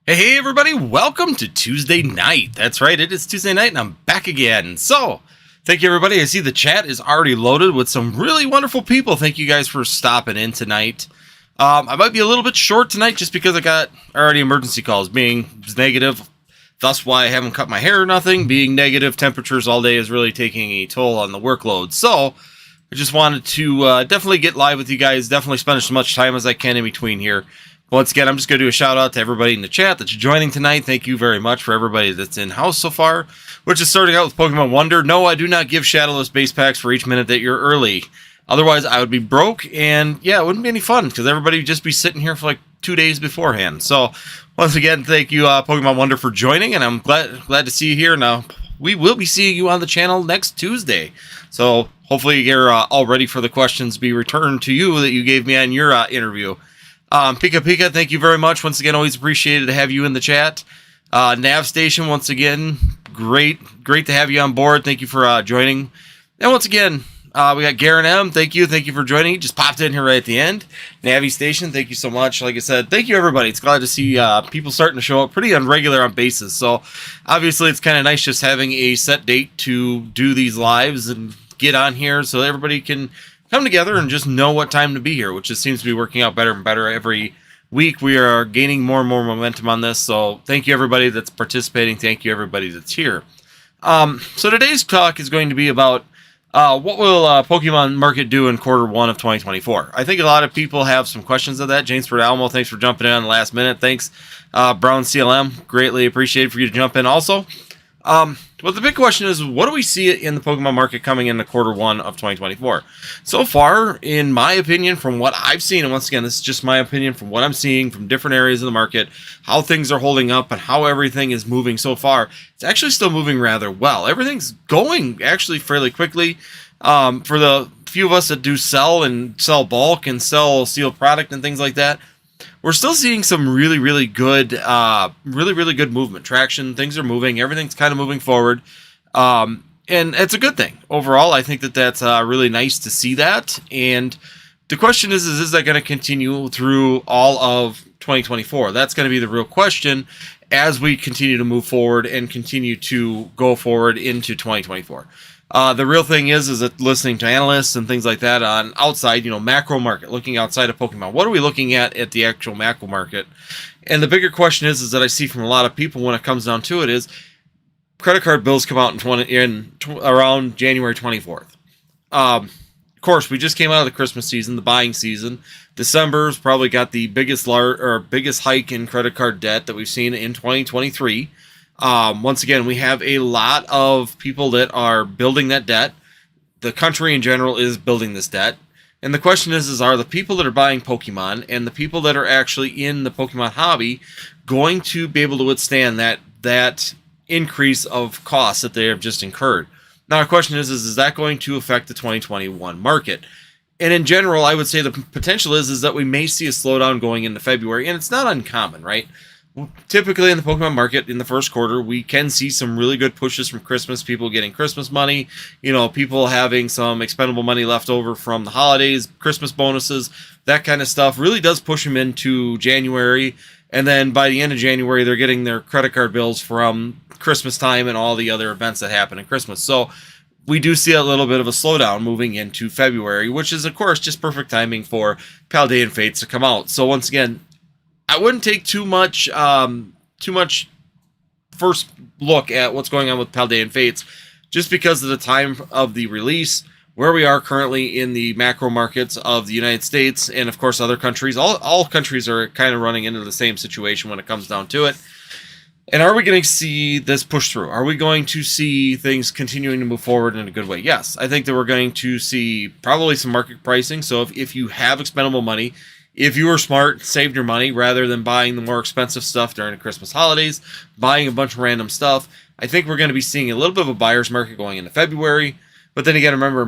Hey everybody, welcome to Tuesday night. That's right, it is Tuesday night and I'm back again. So, thank you everybody. I see the chat is already loaded with some really wonderful people. Thank you guys for stopping in tonight. I might be a little bit short tonight just because I got already emergency calls being negative. Thus why I haven't cut my hair or nothing. Being negative temperatures all day is really taking a toll on the workload. So, I just wanted to definitely get live with you guys. Definitely spend as much time as I can in between here. Once again, I'm just going to do a shout out to everybody in the chat that's joining tonight. Thank you very much for everybody that's in house so far. We're just starting out with Pokemon Wonder. No, I do not give Shadowless base packs for each minute that you're early. Otherwise, I would be broke, and yeah, it wouldn't be any fun because everybody would just be sitting here for like 2 days beforehand. So, once again, thank you, Pokemon Wonder, for joining, and I'm glad to see you here. Now, we will be seeing you on the channel next Tuesday. So, hopefully, you're all ready for the questions to be returned to you that you gave me on your interview. Pika Pika, thank you very much. Once again, always appreciated to have you in the chat. Nav Station, once again, great to have you on board. Thank you for joining. And once again, we got Garen M. Thank you for joining. He just popped in here right at the end. Navi Station, thank you so much. Like I said, thank you everybody. It's glad to see people starting to show up pretty on regular basis. So obviously, it's kind of nice just having a set date to do these lives and get on here so everybody can come together and just know what time to be here, which just seems to be working out better and better every week. We are gaining more and more momentum on this, so thank you everybody that's participating. Thank you everybody that's here. So today's talk is going to be about what will Pokemon Market do in Q1 of 2024. I think a lot of people have some questions of that. James Almo, thanks for jumping in on the last minute. Thanks, Brown CLM, greatly appreciated for you to jump in also. Well, the big question is, what do we see in the Pokemon market coming into Q1 of 2024? So far, in my opinion, from what I've seen, and once again, this is just my opinion from what I'm seeing from different areas of the market, how things are holding up and how everything is moving so far, it's actually still moving rather well. Everything's going actually fairly quickly. For the few of us that do sell bulk and sell sealed product and things like that, we're still seeing some really good movement, traction. Things are moving. Everything's kind of moving forward. And it's a good thing. Overall, I think that's really nice to see that. And the question is that going to continue through all of 2024? That's going to be the real question as we continue to move forward and continue to go forward into 2024. The real thing is that listening to analysts and things like that on outside, macro market, looking outside of Pokemon. What are we looking at the actual macro market? And the bigger question is that I see from a lot of people when it comes down to it is credit card bills come out around January 24th. Of course, we just came out of the Christmas season, the buying season. December's probably got the biggest hike in credit card debt that we've seen in 2023. Once again, we have a lot of people that are building that debt. The country in general is building this debt. And the question is are the people that are buying Pokemon and the people that are actually in the Pokemon hobby going to be able to withstand that increase of costs that they have just incurred? Now, the question is that going to affect the 2021 market? And in general, I would say the potential is that we may see a slowdown going into February, and it's not uncommon, right? Typically in the Pokemon market in the first quarter, we can see some really good pushes from Christmas, people getting Christmas money, people having some expendable money left over from the holidays, Christmas bonuses, that kind of stuff really does push them into January. And then by the end of January, they're getting their credit card bills from Christmas time and all the other events that happen in Christmas. So we do see a little bit of a slowdown moving into February, which is, of course, just perfect timing for Paldean Fates to come out. So once again, I wouldn't take too much first look at what's going on with Paldean Fates, just because of the time of the release, where we are currently in the macro markets of the United States, and of course other countries. All countries are kind of running into the same situation when it comes down to it. And are we going to see this push through? Are we going to see things continuing to move forward in a good way? Yes, I think that we're going to see probably some market pricing. So if you have expendable money, if you were smart, saved your money, rather than buying the more expensive stuff during the Christmas holidays, buying a bunch of random stuff, I think we're going to be seeing a little bit of a buyer's market going into February. But then again, remember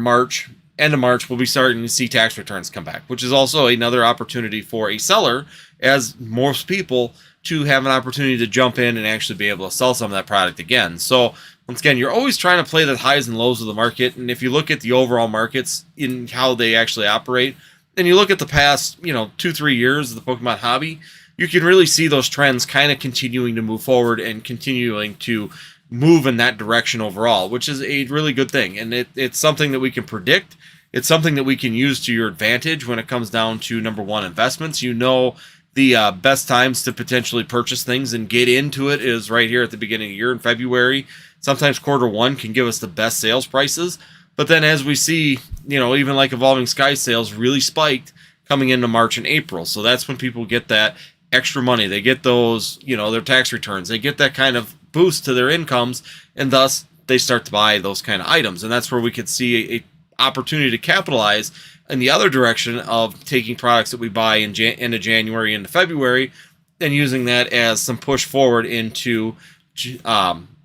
end of March, we'll be starting to see tax returns come back, which is also another opportunity for a seller, as most people, to have an opportunity to jump in and actually be able to sell some of that product again. So once again, you're always trying to play the highs and lows of the market. And if you look at the overall markets in how they actually operate, and you look at the past, 2-3 years of the Pokemon hobby, you can really see those trends kind of continuing to move forward and continuing to move in that direction overall, which is a really good thing. And it's something that we can predict. It's something that we can use to your advantage when it comes down to, number one, investments. You know, the best times to potentially purchase things and get into it is right here at the beginning of the year in February. Sometimes Q1 can give us the best sales prices. But then as we see, you know, even like Evolving Sky sales really spiked coming into March and April. So that's when people get that extra money. They get those, you know, their tax returns. They get that kind of boost to their incomes, and thus they start to buy those kind of items. And that's where we could see a opportunity to capitalize in the other direction of taking products that we buy in into January into February and using that as some push forward into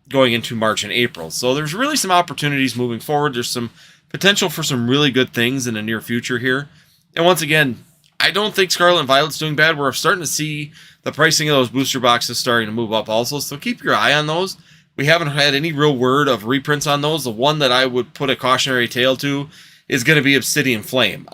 going into March and April. So there's really some opportunities moving forward. There's some potential for some really good things in the near future here. And once again, I don't think Scarlet and Violet's doing bad. We're starting to see the pricing of those booster boxes starting to move up also, so keep your eye on those. We haven't had any real word of reprints on those. The one that I would put a cautionary tale to is going to be Obsidian Flame.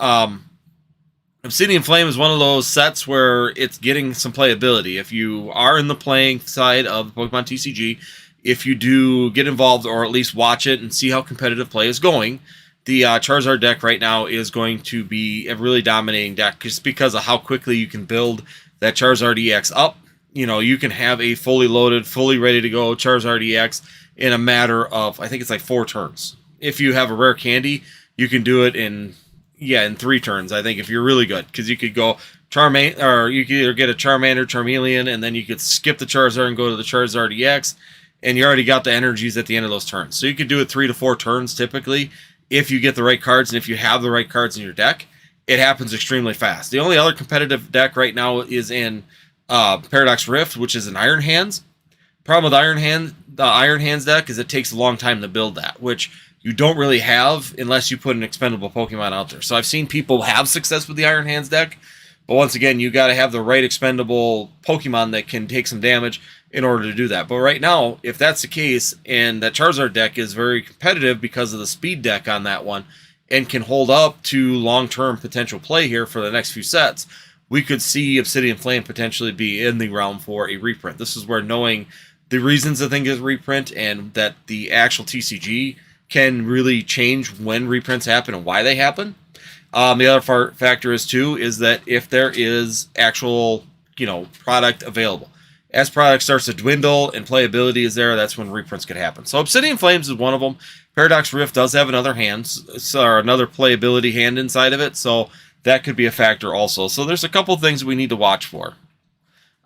Obsidian Flame is one of those sets where it's getting some playability. If you are in the playing side of Pokemon TCG, if you do get involved or at least watch it and see how competitive play is going, the Charizard deck right now is going to be a really dominating deck just because of how quickly you can build that Charizard EX up. You know, you can have a fully loaded, fully ready to go Charizard EX in a matter of, I think it's like 4 turns. If you have a rare candy, you can do it in 3 turns, I think, if you're really good. Because you could go Charmander, or you could either get a Charmander, Charmeleon, and then you could skip the Charizard and go to the Charizard EX, and you already got the energies at the end of those turns. So you could do it 3 to 4 turns typically if you get the right cards and if you have the right cards in your deck. It happens extremely fast. The only other competitive deck right now is in Paradox Rift, which is an Iron Hands. Problem with the Iron Hands deck is it takes a long time to build that, which you don't really have unless you put an expendable Pokemon out there. So I've seen people have success with the Iron Hands deck, but once again, you got to have the right expendable Pokemon that can take some damage in order to do that. But right now, if that's the case, and that Charizard deck is very competitive because of the speed deck on that one, and can hold up to long-term potential play here for the next few sets, we could see Obsidian Flame potentially be in the realm for a reprint. This is where knowing the reasons the thing is reprint and that the actual TCG can really change when reprints happen and why they happen. The other factor is that if there is actual, you know, product available. As product starts to dwindle and playability is there, that's when reprints could happen. So Obsidian Flames is one of them. Paradox Rift does have another another playability hand inside of it, so that could be a factor also. So there's a couple things we need to watch for.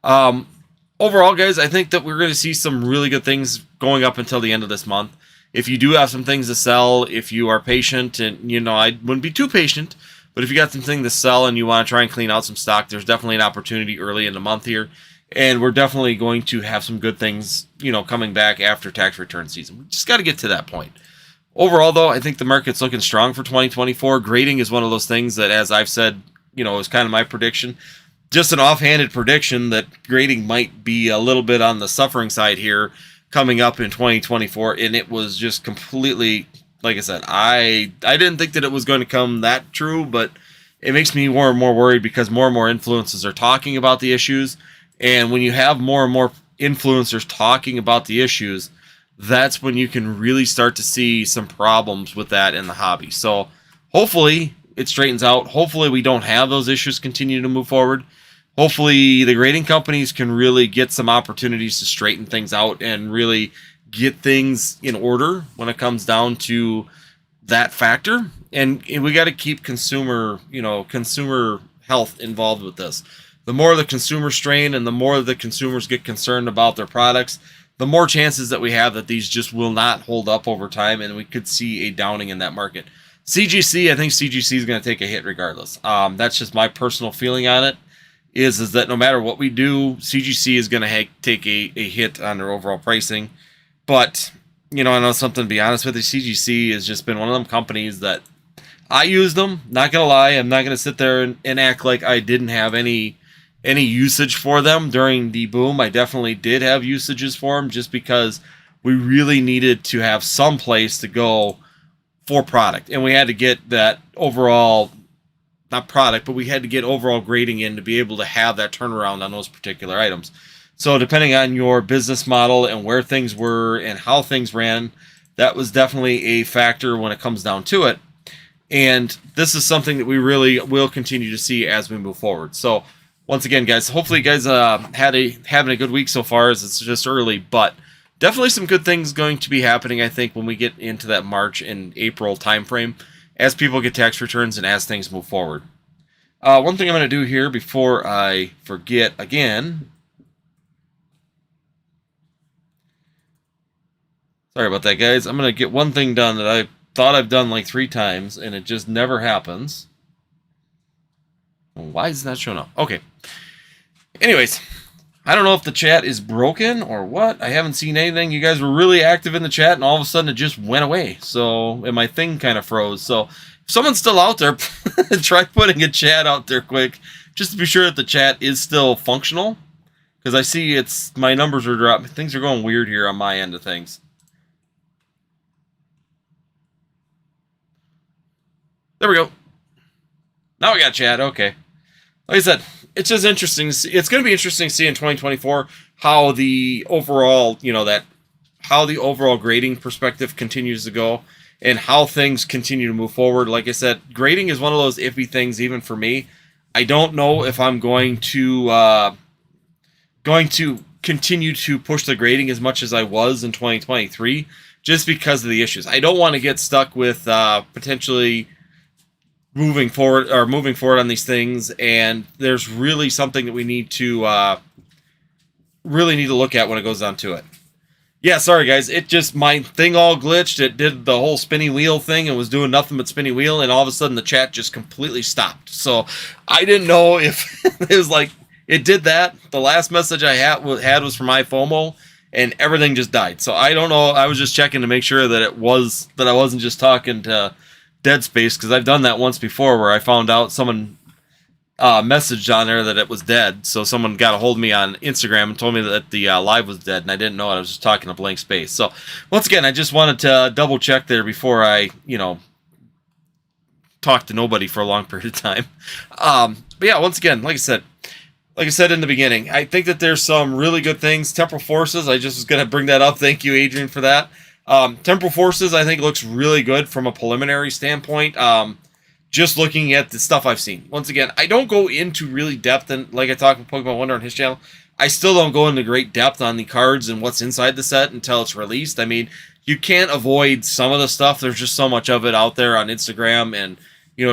Overall, guys, I think that we're going to see some really good things going up until the end of this month. If you do have some things to sell, if you are patient, and, you know, I wouldn't be too patient, but if you got some things to sell and you want to try and clean out some stock, there's definitely an opportunity early in the month here. And we're definitely going to have some good things, you know, coming back after tax return season. We just got to get to that point. Overall, though, I think the market's looking strong for 2024. Grading is one of those things that, as I've said, you know, is kind of my prediction. Just an offhanded prediction that grading might be a little bit on the suffering side here coming up in 2024. And it was just completely, like I said, I didn't think that it was going to come that true, but it makes me more and more worried because more and more influencers are talking about the issues. And when you have more and more influencers talking about the issues, that's when you can really start to see some problems with that in the hobby. So hopefully it straightens out. Hopefully we don't have those issues continue to move forward. Hopefully the grading companies can really get some opportunities to straighten things out and really get things in order when it comes down to that factor. And we got to keep consumer health involved with this. The more the consumer strain and the more the consumers get concerned about their products, the more chances that we have that these just will not hold up over time, and we could see a downing in that market. CGC, I think CGC is going to take a hit regardless. That's just my personal feeling on it, is that no matter what we do, CGC is going to take a hit on their overall pricing. But, you know, I know something to be honest with you, CGC has just been one of them companies that I use them. Not going to lie, I'm not going to sit there and act like I didn't have any usage for them during the boom. I definitely did have usages for them just because we really needed to have some place to go for product. And we had to get that overall not product, but we had to get overall grading in to be able to have that turnaround on those particular items. So depending on your business model and where things were and how things ran, that was definitely a factor when it comes down to it. And this is something that we really will continue to see as we move forward. So once again, guys, hopefully you guys having a good week so far, as it's just early, but definitely some good things going to be happening, I think, when we get into that March and April timeframe, as people get tax returns and as things move forward. One thing I'm going to do here before I forget again. Sorry about that, guys. I'm going to get one thing done that I thought I've done like 3 times, and it just never happens. Why is that showing up? Okay. Anyways, I don't know if the chat is broken or what. I haven't seen anything. You guys were really active in the chat, and all of a sudden it just went away. So, and my thing kind of froze. So, if someone's still out there, try putting a chat out there quick, just to be sure that the chat is still functional. Because I see my numbers are dropping. Things are going weird here on my end of things. There we go. Now we got chat. Okay. Like I said, it's just interesting to see. It's going to be interesting to see in 2024 how the overall, how the overall grading perspective continues to go and how things continue to move forward. Like I said, grading is one of those iffy things, even for me. I don't know if I'm going to continue to push the grading as much as I was in 2023, just because of the issues. I don't want to get stuck with potentially moving forward on these things, and there's really something that we need to look at when it goes down to it. Yeah, sorry guys, my thing all glitched. It did the whole spinny wheel thing and was doing nothing but spinny wheel, and all of a sudden the chat just completely stopped. So I didn't know if it was like it did that. The last message I had was from iFOMO, and everything just died. So I don't know. I was just checking to make sure that I wasn't just talking to dead space, because I've done that once before where I found out someone messaged on there that it was dead. So someone got a hold of me on Instagram and told me that the live was dead, and I didn't know it. I was just talking to blank space. So once again, I just wanted to double check there before I talk to nobody for a long period of time. But yeah, once again, like I said in the beginning, I think that there's some really good things. Temporal Forces, I just was going to bring that up. Thank you, Adrian, for that. Temporal Forces, I think, looks really good from a preliminary standpoint. Just looking at the stuff I've seen. Once again, I don't go into really depth, and like I talked with Pokemon Wonder on his channel, I still don't go into great depth on the cards and what's inside the set until it's released. I mean, you can't avoid some of the stuff. There's just so much of it out there on Instagram and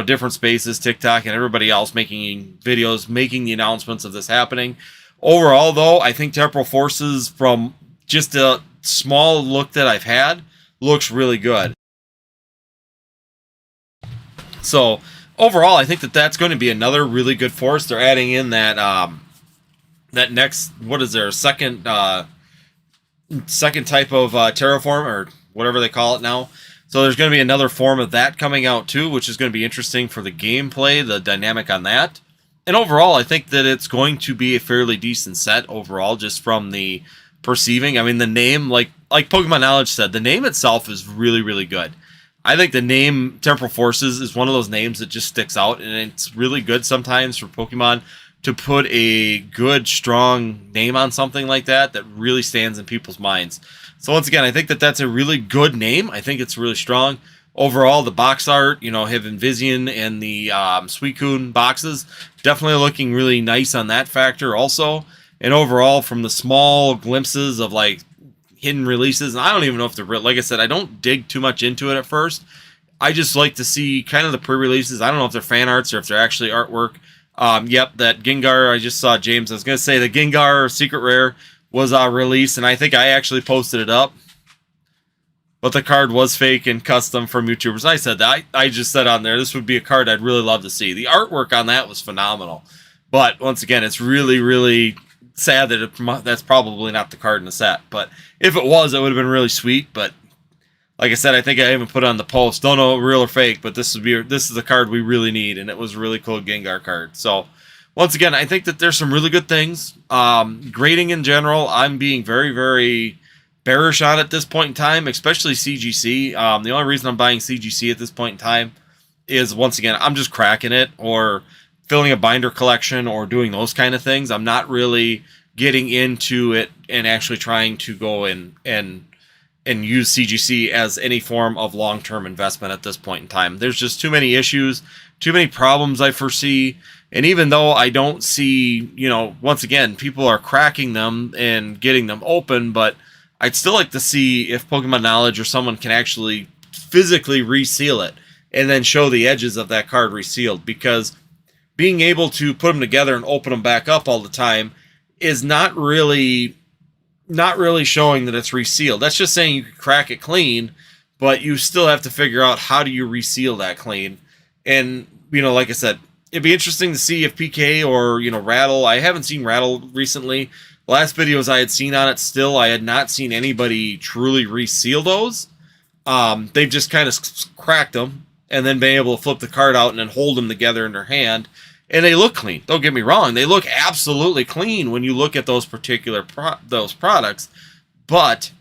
different spaces, TikTok, and everybody else making videos, making the announcements of this happening. Overall, though, I think Temporal Forces, from just a small look that I've had, looks really good. So overall, I think that that's going to be another really good force. They're adding in that that next, what is there, second type of terraform, or whatever they call it now. So there's going to be another form of that coming out too, which is going to be interesting for the gameplay, the dynamic on that. And overall, I think that it's going to be a fairly decent set overall, just from the perceiving. I mean, the name, like Pokemon Knowledge said, the name itself is really, really good. I think the name Temporal Forces is one of those names that just sticks out, and it's really good sometimes for Pokemon to put a good, strong name on something like that that really stands in people's minds. So once again, I think that that's a really good name. I think it's really strong. Overall, the box art, having Vizian and the Suicune boxes, definitely looking really nice on that factor also. And overall, from the small glimpses of like hidden releases, and I don't even know if they're real. Like I said, I don't dig too much into it at first. I just like to see kind of the pre-releases. I don't know if they're fan arts or if they're actually artwork. Yep, that Gengar, I just saw James. I was going to say the Gengar Secret Rare was released, and I think I actually posted it up. But the card was fake and custom from YouTubers. I said that. I just said on there, this would be a card I'd really love to see. The artwork on that was phenomenal. But once again, it's really, really sad that that's probably not the card in the set. But if it was, it would have been really sweet. But like I said, I think I even put on the post, don't know real or fake, but this is the card we really need, and it was a really cool Gengar card. So once again, I think that there's some really good things. Grading in general, I'm being very, very bearish on at this point in time, especially CGC. The only reason I'm buying CGC at this point in time is, once again, I'm just cracking it or filling a binder collection or doing those kind of things. I'm not really getting into it and actually trying to go and use CGC as any form of long-term investment at this point in time. There's just too many issues, too many problems I foresee. And even though I don't see, once again, people are cracking them and getting them open, but I'd still like to see if Pokemon Knowledge or someone can actually physically reseal it and then show the edges of that card resealed, because being able to put them together and open them back up all the time is not really showing that it's resealed. That's just saying you could crack it clean, but you still have to figure out how do you reseal that clean. And, like I said, it'd be interesting to see if PK or, Rattle. I haven't seen Rattle recently. The last videos I had seen on it, still, I had not seen anybody truly reseal those. They've just kind of cracked them and then been able to flip the card out and then hold them together in their hand. And they look clean. Don't get me wrong. They look absolutely clean when you look at those particular those products. But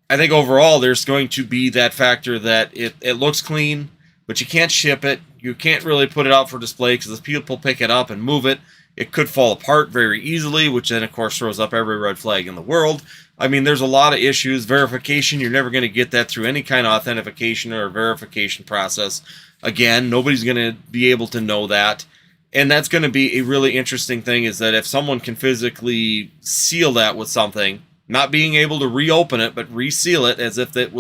I think overall there's going to be that factor that it looks clean, but you can't ship it. You can't really put it out for display because if people pick it up and move it, it could fall apart very easily, which then, of course, throws up every red flag in the world. I mean, there's a lot of issues. Verification, you're never going to get that through any kind of authentication or verification process. Again, nobody's going to be able to know that. And that's going to be a really interesting thing, is that if someone can physically seal that with something, not being able to reopen it, but reseal it as if it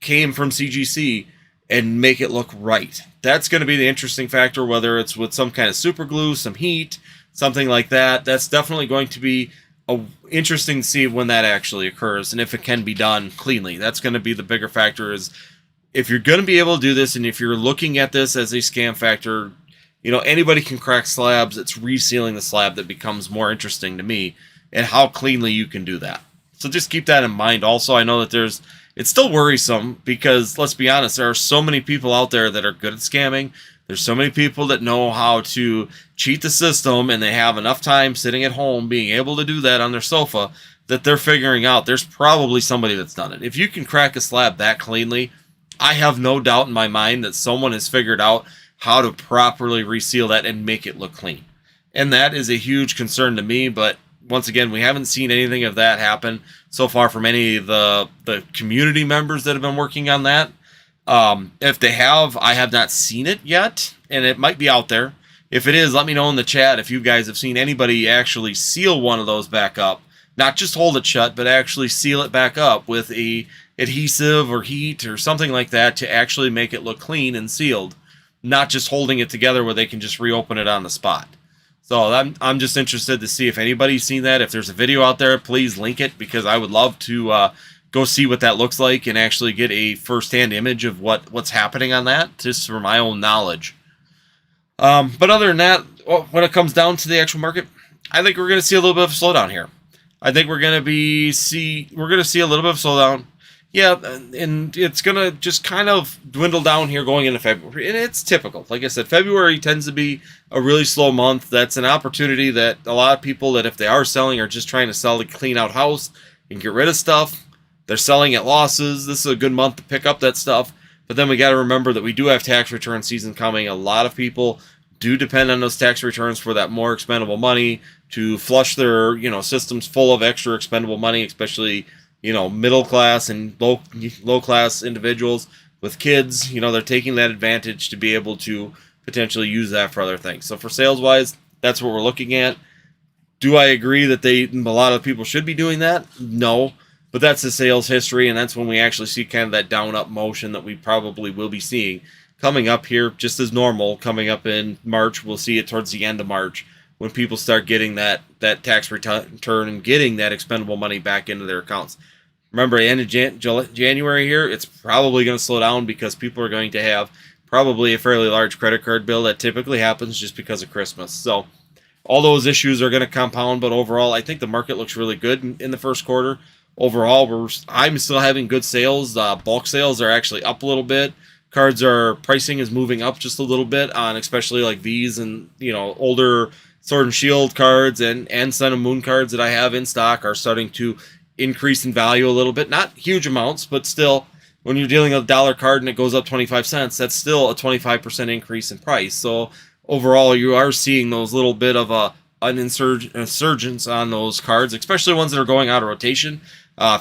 came from CGC and make it look right. That's going to be the interesting factor, whether it's with some kind of super glue, some heat, something like that. That's definitely going to be interesting to see when that actually occurs and if it can be done cleanly. That's going to be the bigger factor, is if you're going to be able to do this and if you're looking at this as a scam factor, anybody can crack slabs. It's resealing the slab that becomes more interesting to me, and how cleanly you can do that. So just keep that in mind. Also, I know that it's still worrisome because, let's be honest, there are so many people out there that are good at scamming. There's so many people that know how to cheat the system, and they have enough time sitting at home being able to do that on their sofa that they're figuring out there's probably somebody that's done it. If you can crack a slab that cleanly, I have no doubt in my mind that someone has figured out how to properly reseal that and make it look clean. And that is a huge concern to me, but once again, we haven't seen anything of that happen so far from any of the community members that have been working on that. If they have, I have not seen it yet, and it might be out there. If it is, let me know in the chat if you guys have seen anybody actually seal one of those back up. Not just hold it shut, but actually seal it back up with a adhesive or heat or something like that to actually make it look clean and sealed. Not just holding it together where they can just reopen it on the spot. So I'm just interested to see if anybody's seen that. If there's a video out there, please link it, because I would love to go see what that looks like and actually get a first-hand image of what's happening on that, just for my own knowledge. But other than that, when it comes down to the actual market, I think we're going to see a little bit of a slowdown here. I think we're going to see a little bit of slowdown. Yeah, and it's going to just kind of dwindle down here going into February. And it's typical. Like I said, February tends to be a really slow month. That's an opportunity that a lot of people that if they are selling are just trying to sell to clean out house and get rid of stuff. They're selling at losses. This is a good month to pick up that stuff. But then we got to remember that we do have tax return season coming. A lot of people do depend on those tax returns for that more expendable money to flush their, systems full of extra expendable money, especially middle class and low class individuals with kids. They're taking that advantage to be able to potentially use that for other things. So for sales wise, that's what we're looking at. Do I agree that a lot of people should be doing that? No, but that's the sales history, and that's when we actually see kind of that down up motion that we probably will be seeing coming up here, just as normal. Coming up in March, we'll see it towards the end of March when people start getting that tax return and getting that expendable money back into their accounts. Remember, the end of January here, it's probably going to slow down because people are going to have probably a fairly large credit card bill. That typically happens just because of Christmas. So all those issues are going to compound, but overall, I think the market looks really good in the first quarter. Overall, I'm still having good sales. Bulk sales are actually up a little bit. Pricing is moving up just a little bit on especially like these and, older Sword and Shield cards and Sun and Moon cards that I have in stock are starting to increase in value a little bit. Not huge amounts, but still when you're dealing with a dollar card and it goes up 25 cents, that's still a 25% increase in price. So overall, you are seeing those little bit of an insurgence on those cards, especially ones that are going out of rotation.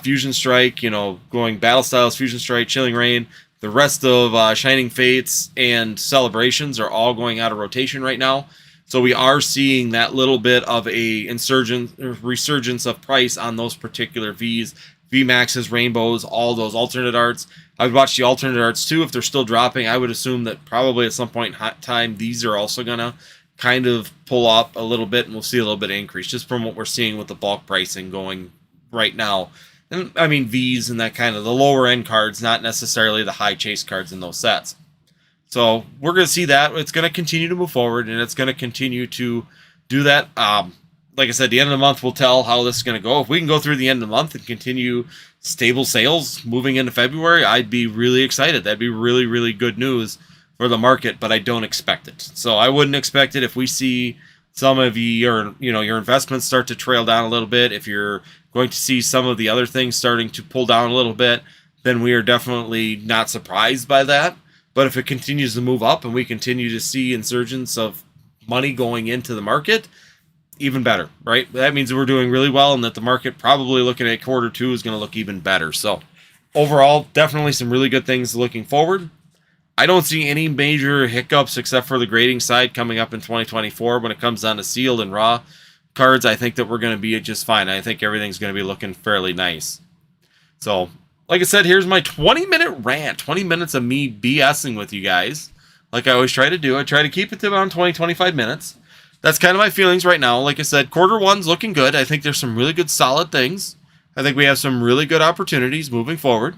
Fusion Strike, going Battle Styles, Fusion Strike, Chilling Reign, the rest of Shining Fates and Celebrations are all going out of rotation right now. So we are seeing that little bit of a resurgence of price on those particular Vs, VMAXs, Rainbows, all those alternate arts. I would watch the alternate arts too if they're still dropping. I would assume that probably at some point in time these are also going to kind of pull up a little bit, and we'll see a little bit of increase just from what we're seeing with the bulk pricing going right now. And I mean Vs and that kind of the lower end cards, not necessarily the high chase cards in those sets. So we're going to see that. It's going to continue to move forward, and it's going to continue to do that. Like I said, the end of the month will tell how this is going to go. If we can go through the end of the month and continue stable sales moving into February, I'd be really excited. That'd be really, really good news for the market, but I don't expect it. So I wouldn't expect it if we see some of your investments start to trail down a little bit. If you're going to see some of the other things starting to pull down a little bit, then we are definitely not surprised by that. But if it continues to move up and we continue to see insurgence of money going into the market, even better, right? That means that we're doing really well and that the market probably looking at quarter two is going to look even better. So overall, definitely some really good things looking forward. I don't see any major hiccups except for the grading side coming up in 2024 when it comes down to sealed and raw cards. I think that we're going to be just fine. I think everything's going to be looking fairly nice. So like I said, here's my 20-minute rant. 20 minutes of me BSing with you guys. Like I always try to do. I try to keep it to around 20-25 minutes. That's kind of my feelings right now. Like I said, quarter one's looking good. I think there's some really good solid things. I think we have some really good opportunities moving forward.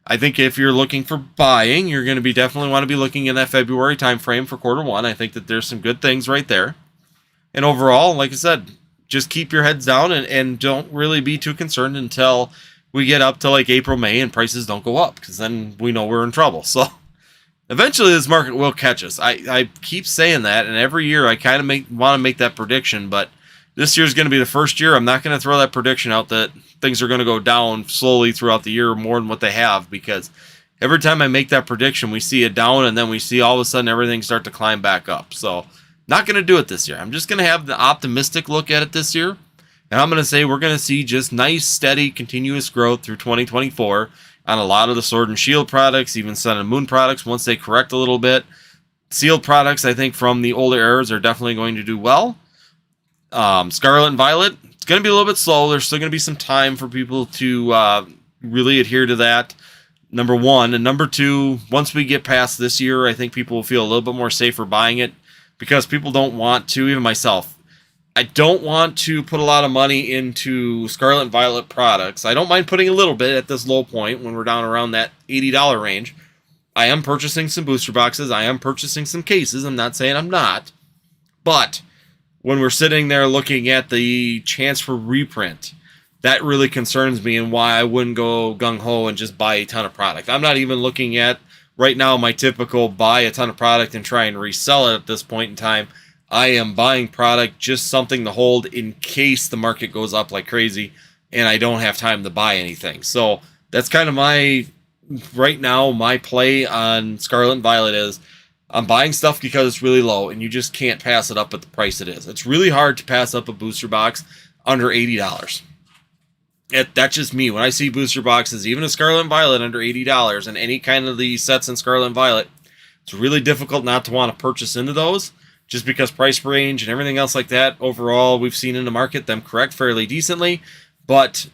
I think if you're looking for buying, you're going to be definitely want to be looking in that February timeframe for quarter one. I think that there's some good things right there. And overall, like I said, just keep your heads down and don't really be too concerned until we get up to like April, May, and prices don't go up, because then we know we're in trouble. So eventually this market will catch us. I keep saying that, and every year I kind of want to make that prediction, but this year is going to be the first year I'm not going to throw that prediction out that things are going to go down slowly throughout the year more than what they have, because every time I make that prediction, we see it down, and then we see all of a sudden everything start to climb back up. So not going to do it this year. I'm just going to have the optimistic look at it this year. And I'm going to say we're going to see just nice, steady, continuous growth through 2024 on a lot of the Sword and Shield products, even Sun and Moon products, once they correct a little bit. Sealed products, I think, from the older eras are definitely going to do well. Scarlet and Violet, it's going to be a little bit slow. There's still going to be some time for people to really adhere to that, number one. And number two, once we get past this year, I think people will feel a little bit more safer buying it, because people don't want to, even myself, I don't want to put a lot of money into Scarlet and Violet products. I don't mind putting a little bit at this low point when we're down around that $80 range. I am purchasing some booster boxes. I am purchasing some cases. I'm not saying I'm not. But when we're sitting there looking at the chance for reprint, that really concerns me, and why I wouldn't go gung-ho and just buy a ton of product. I'm not even looking at, right now, my typical buy a ton of product and try and resell it at this point in time. I am buying product, just something to hold in case the market goes up like crazy and I don't have time to buy anything. So that's kind of right now, my play on Scarlet and Violet is I'm buying stuff because it's really low, and you just can't pass it up at the price it is. It's really hard to pass up a booster box under $80. That's just me. When I see booster boxes, even a Scarlet and Violet under $80, and any kind of the sets in Scarlet and Violet, it's really difficult not to want to purchase into those, just because price range and everything else like that, overall, we've seen in the market them correct fairly decently. But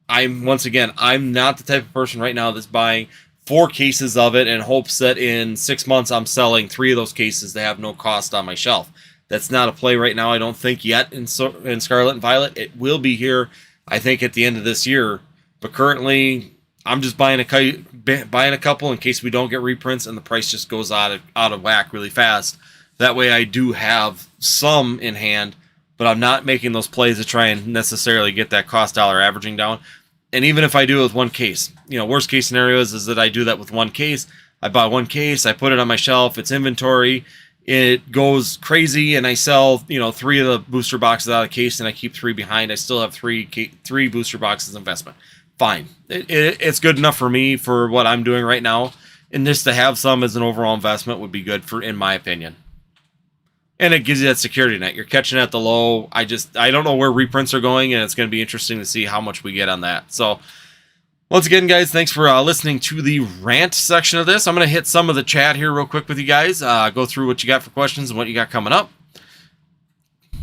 I'm not the type of person right now that's buying 4 cases of it in hopes that in 6 months I'm selling 3 of those cases that have no cost on my shelf. That's not a play right now, I don't think, yet in Scarlet and Violet. It will be here, I think, at the end of this year. But currently, I'm just buying a couple in case we don't get reprints and the price just goes out of whack really fast. That way I do have some in hand, but I'm not making those plays to try and necessarily get that cost dollar averaging down. And even if I do it with one case, worst case scenario is that I do that with one case. I buy one case, I put it on my shelf, it's inventory, it goes crazy, and I sell, 3 of the booster boxes out of the case, and I keep 3 behind. I still have three booster boxes investment. fine. It's good enough for me for what I'm doing right now. And just to have some as an overall investment would be good for, in my opinion. And it gives you that security net. You're catching at the low. I don't know where reprints are going, and it's going to be interesting to see how much we get on that. So, once again, guys, thanks for listening to the rant section of this. I'm going to hit some of the chat here real quick with you guys. Go through what you got for questions and what you got coming up.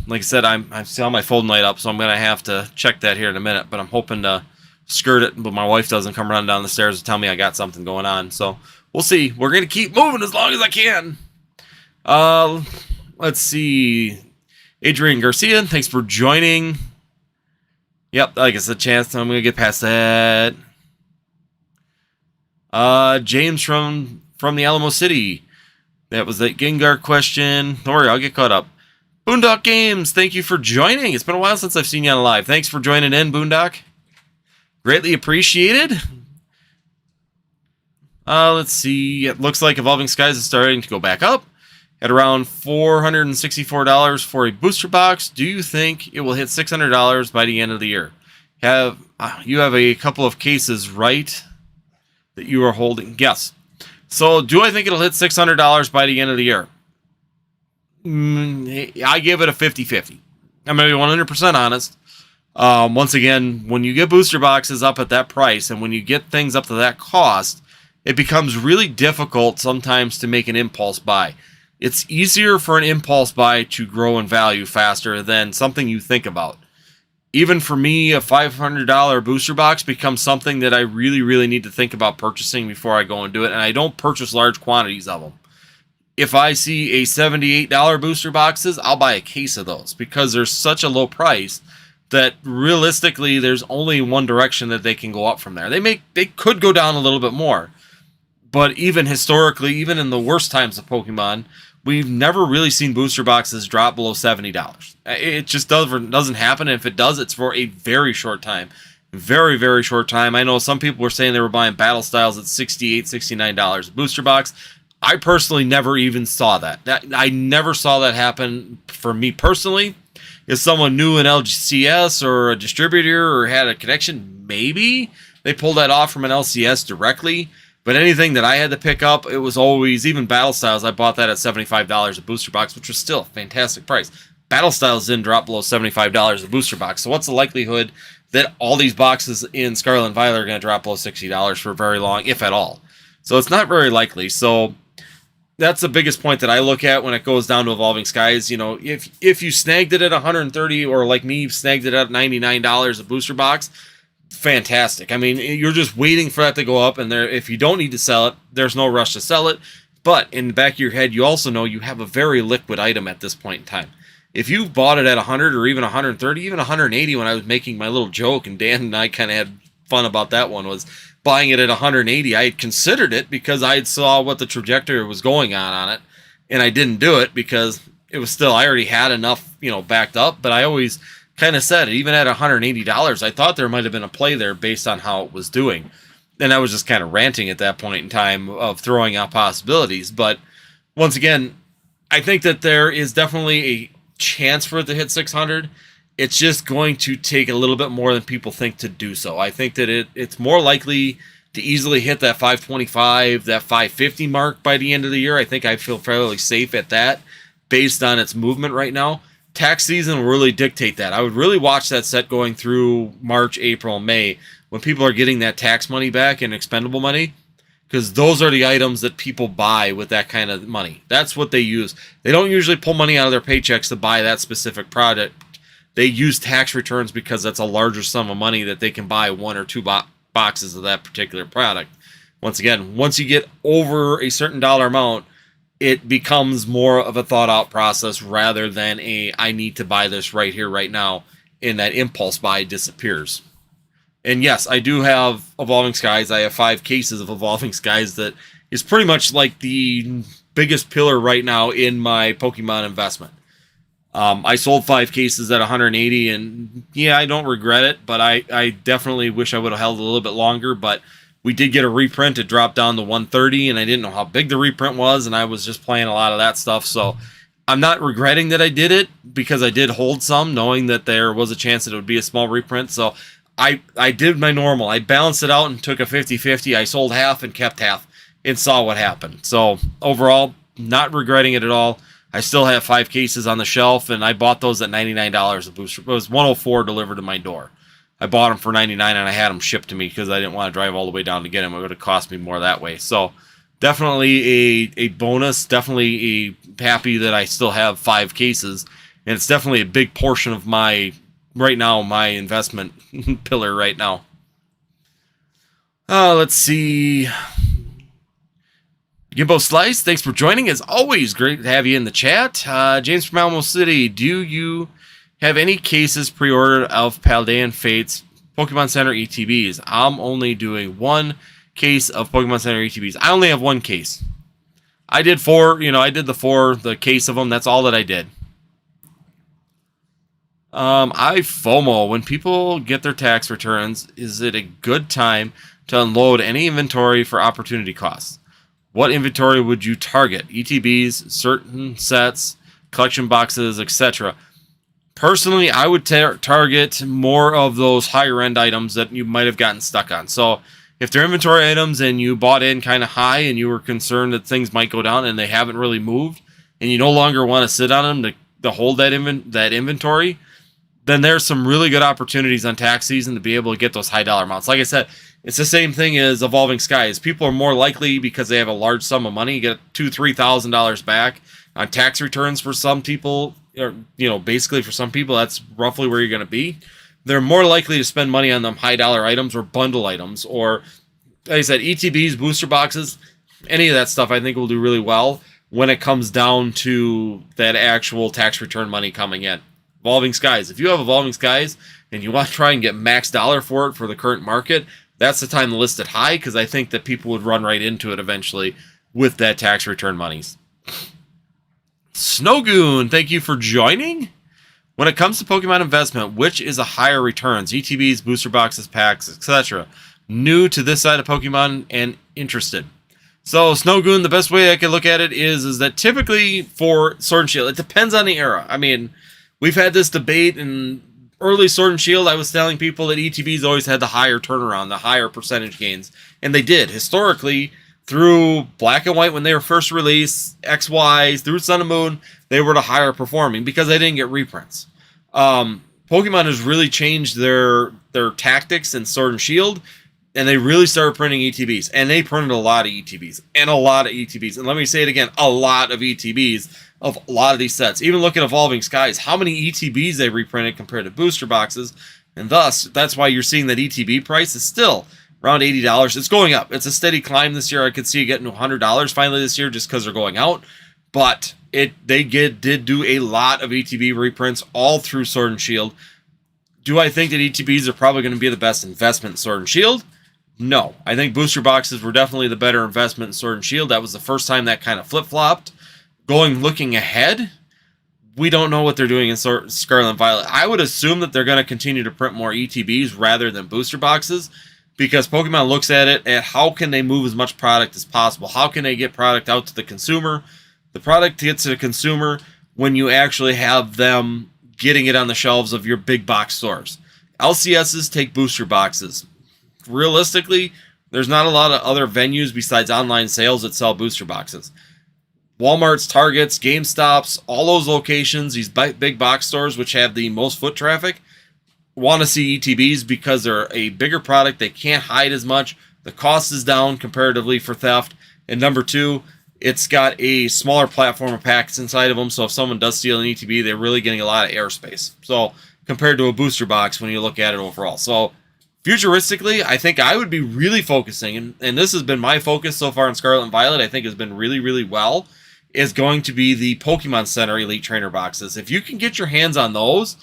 Like I said, I'm still on my folding light up, so I'm going to have to check that here in a minute. But I'm hoping to skirt it, but my wife doesn't come running down the stairs to tell me I got something going on. So we'll see. We're going to keep moving as long as I can. Let's see. Adrian Garcia, thanks for joining. Yep, I guess a chance. I'm going to get past that. James from the Alamo City. That was that Gengar question. Don't worry, I'll get caught up. Boondock Games, thank you for joining. It's been a while since I've seen you on live. Thanks for joining in, Boondock. Greatly appreciated. Let's see. It looks like Evolving Skies is starting to go back up at around $464 for a booster box. Do you think it will hit $600 by the end of the year? You have a couple of cases, right, that you are holding? Yes. So do I think it'll hit $600 by the end of the year? I give it a 50-50. I'm going to be 100% honest. Once again, when you get booster boxes up at that price and when you get things up to that cost, it becomes really difficult sometimes to make an impulse buy. It's easier for an impulse buy to grow in value faster than something you think about. Even for me, a $500 booster box becomes something that I really, really need to think about purchasing before I go and do it, and I don't purchase large quantities of them. If I see a $78 booster boxes, I'll buy a case of those because they're such a low price that realistically there's only one direction that they can go up from there. They could go down a little bit more. But even historically, even in the worst times of Pokemon, we've never really seen booster boxes drop below $70. It just doesn't happen. And if it does, it's for a very short time. Very, very short time. I know some people were saying they were buying Battle Styles at $68, $69 a booster box. I personally never even saw that. I never saw that happen for me personally. If someone knew an LCS or a distributor or had a connection, maybe they pulled that off from an LCS directly. But anything that I had to pick up, it was always, even Battle Styles, I bought that at $75 a booster box, which was still a fantastic price. Battle Styles didn't drop below $75 a booster box. So what's the likelihood that all these boxes in Scarlet and Violet are going to drop below $60 for very long, if at all? So it's not very likely. So that's the biggest point that I look at when it goes down to Evolving Skies. You know, if you snagged it at $130 or like me, snagged it at $99 a booster box, fantastic. I mean, you're just waiting for that to go up, and if you don't need to sell it, there's no rush to sell it. But in the back of your head, you also know you have a very liquid item at this point in time. If you bought it at 100 or even 130, even 180 when I was making my little joke, and Dan and I kind of had fun about that one, was buying it at 180. I had considered it because I saw what the trajectory was going on it, and I didn't do it because it was still, I already had enough, backed up. But I always kind of said, even at $180, I thought there might have been a play there based on how it was doing. And I was just kind of ranting at that point in time of throwing out possibilities. But once again, I think that there is definitely a chance for it to hit 600. It's just going to take a little bit more than people think to do so. I think that it's more likely to easily hit that 525, that 550 mark by the end of the year. I think I feel fairly safe at that based on its movement right now. Tax season will really dictate that. I would really watch that set going through March, April, May, when people are getting that tax money back and expendable money, because those are the items that people buy with that kind of money. That's what they use. They don't usually pull money out of their paychecks to buy that specific product. They use tax returns because that's a larger sum of money that they can buy one or two boxes of that particular product. Once again, once you get over a certain dollar amount, it becomes more of a thought out process rather than I need to buy this right here, right now, and that impulse buy disappears. And yes, I do have Evolving Skies. I have 5 cases of Evolving Skies that is pretty much like the biggest pillar right now in my Pokemon investment. I sold 5 cases at 180, and yeah, I don't regret it, but I definitely wish I would have held a little bit longer. But we did get a reprint. It dropped down to 130, and I didn't know how big the reprint was, and I was just playing a lot of that stuff. So I'm not regretting that I did it because I did hold some, knowing that there was a chance that it would be a small reprint. So I did my normal. I balanced it out and took a 50-50. I sold half and kept half and saw what happened. So overall, not regretting it at all. I still have 5 cases on the shelf, and I bought those at $99 a booster. It was $104 delivered to my door. I bought them for $99, and I had them shipped to me because I didn't want to drive all the way down to get them. It would have cost me more that way. So definitely a bonus. Definitely happy that I still have 5 cases, and it's definitely a big portion of my investment pillar right now. Let's see. Gimbo Slice, thanks for joining. As always, great to have you in the chat. James from Alamo City, do you have any cases pre-ordered of Paldean Fates Pokemon Center ETBs? I'm only doing 1 case of Pokemon Center ETBs. I only have 1 case. I did 4, I did the case of them. That's all that I did. I FOMO. When people get their tax returns, is it a good time to unload any inventory for opportunity costs? What inventory would you target? ETBs, certain sets, collection boxes, etc. Personally, I would target more of those higher end items that you might have gotten stuck on. So if they're inventory items and you bought in kind of high and you were concerned that things might go down and they haven't really moved and you no longer want to sit on them to hold that inventory, then there's some really good opportunities on tax season to be able to get those high dollar amounts. Like I said, it's the same thing as Evolving Skies. People are more likely, because they have a large sum of money, get $2,000-$3,000 back on tax returns for some people, or basically for some people, that's roughly where you're going to be. They're more likely to spend money on them high dollar items or bundle items, or like I said, ETBs, booster boxes, any of that stuff I think will do really well when it comes down to that actual tax return money coming in. Evolving Skies. If you have Evolving Skies and you want to try and get max dollar for it for the current market, that's the time to list it high, because I think that people would run right into it eventually with that tax return monies. Snowgoon, thank you for joining. When it comes to Pokemon investment, which is a higher returns? ETBs, booster boxes, packs, etc. New to this side of Pokemon and interested. So Snowgoon, the best way I can look at it is that typically for Sword and Shield, it depends on the era. I mean, we've had this debate in early Sword and Shield. I was telling people that ETBs always had the higher turnaround, the higher percentage gains. And they did. Historically, through Black and White when they were first released, XY, through Sun and Moon, they were the higher performing because they didn't get reprints. Pokemon has really changed their tactics in Sword and Shield, and they really started printing ETBs. And they printed a lot of ETBs. And a lot of ETBs. And let me say it again, a lot of ETBs of a lot of these sets. Even look at Evolving Skies, how many ETBs they reprinted compared to booster boxes, and thus that's why you're seeing that ETB price is still around $80. It's going up. It's a steady climb this year. I could see it getting to $100 finally this year just because they're going out, but they did do a lot of ETB reprints all through Sword and Shield. Do I think that ETBs are probably going to be the best investment in Sword and Shield? No. I think booster boxes were definitely the better investment in Sword and Shield. That was the first time that kind of flip-flopped. Looking ahead, we don't know what they're doing in Scarlet and Violet. I would assume that they're going to continue to print more ETBs rather than booster boxes, because Pokemon looks at it at how can they move as much product as possible. How can they get product out to the consumer? The product gets to the consumer when you actually have them getting it on the shelves of your big box stores. LCSs take booster boxes. Realistically, there's not a lot of other venues besides online sales that sell booster boxes. Walmart's, Targets, GameStops, all those locations, these big box stores which have the most foot traffic, want to see ETBs because they're a bigger product. They can't hide as much. The cost is down comparatively for theft. And number 2, it's got a smaller platform of packs inside of them. So if someone does steal an ETB, they're really getting a lot of airspace. So compared to a booster box when you look at it overall. So futuristically, I think I would be really focusing, and this has been my focus so far in Scarlet and Violet, I think has been really, really well, is going to be the Pokemon Center Elite Trainer boxes. If you can get your hands on those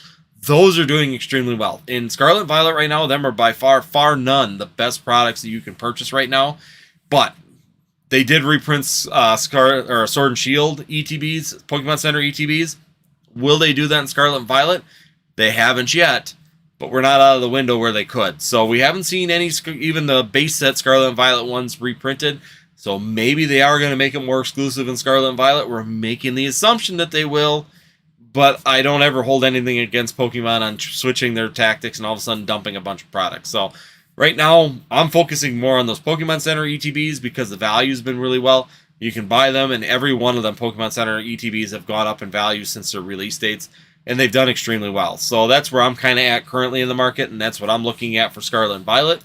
are doing extremely well. In Scarlet and Violet right now, them are by far none the best products that you can purchase right now. But they did reprint Sword and Shield ETBs, Pokemon Center ETBs. Will they do that in Scarlet and Violet? They haven't yet, but we're not out of the window where they could. So we haven't seen any, even the base set Scarlet and Violet ones reprinted. So maybe they are going to make it more exclusive in Scarlet and Violet. We're making the assumption that they will, but I don't ever hold anything against Pokemon on switching their tactics and all of a sudden dumping a bunch of products. So right now, I'm focusing more on those Pokemon Center ETBs because the value's been really well. You can buy them, and every one of them Pokemon Center ETBs have gone up in value since their release dates, and they've done extremely well. So that's where I'm kind of at currently in the market, and that's what I'm looking at for Scarlet and Violet.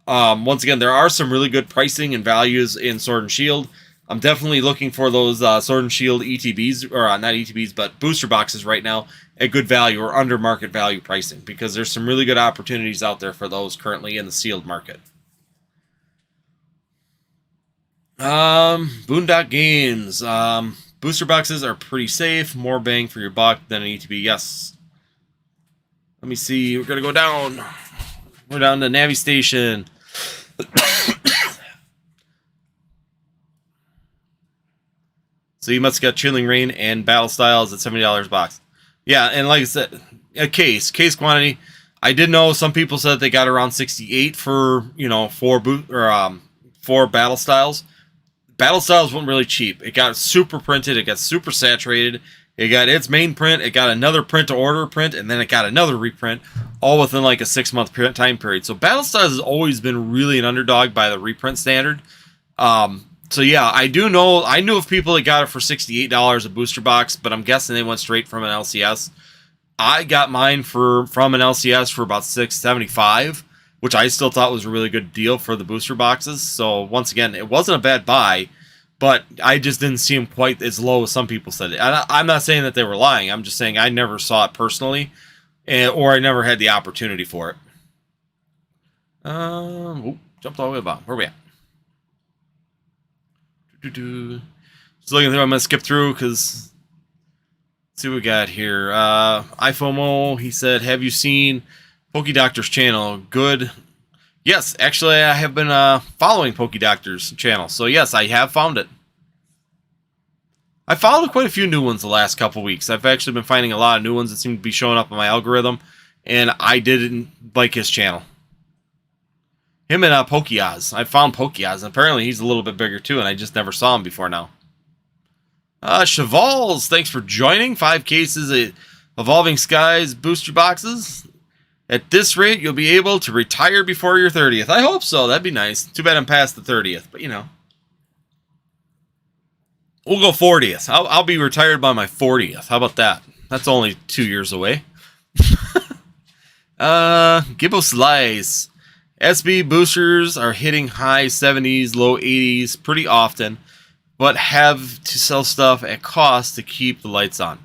Once again, there are some really good pricing and values in Sword and Shield. I'm definitely looking for those Sword and Shield ETBs, or not ETBs, but booster boxes right now at good value or under market value pricing, because there's some really good opportunities out there for those currently in the sealed market. Boondock Games. Booster boxes are pretty safe, more bang for your buck than an ETB. Yes. Let me see. We're gonna go down. We're down to Navi Station. So you must have got Chilling Rain and Battle Styles at $70 a box. Yeah, and like I said, a case quantity. I did know some people said they got around 68 for, four Battle Styles. Battle Styles wasn't really cheap. It got super printed. It got super saturated. It got its main print. It got another print to order print, and then it got another reprint, all within like a 6-month time period. So Battle Styles has always been really an underdog by the reprint standard. So yeah, I knew of people that got it for $68 a booster box, but I'm guessing they went straight from an LCS. I got mine from an LCS for about $675, which I still thought was a really good deal for the booster boxes. So once again, it wasn't a bad buy, but I just didn't see them quite as low as some people said it. I'm not saying that they were lying. I'm just saying I never saw it personally, or I never had the opportunity for it. Jumped all the way about. Where are we at? Just looking through, I'm gonna skip through because let's see what we got here. iFomo, he said, "Have you seen PokeDoctor's channel? Good." Yes, actually, I have been following PokeDoctor's channel, so yes, I have found it. I followed quite a few new ones the last couple weeks. I've actually been finding a lot of new ones that seem to be showing up on my algorithm, and I didn't like his channel. Him and Pokeoz. I found Pokeoz, and apparently he's a little bit bigger too, and I just never saw him before now. Chevals, thanks for joining. 5 cases of Evolving Skies booster boxes. At this rate, you'll be able to retire before your 30th. I hope so. That'd be nice. Too bad I'm past the 30th, but you know. We'll go 40th. I'll be retired by my 40th. How about that? That's only 2 years away. Gibbo Slice. SB boosters are hitting high 70s, low 80s pretty often, but have to sell stuff at cost to keep the lights on.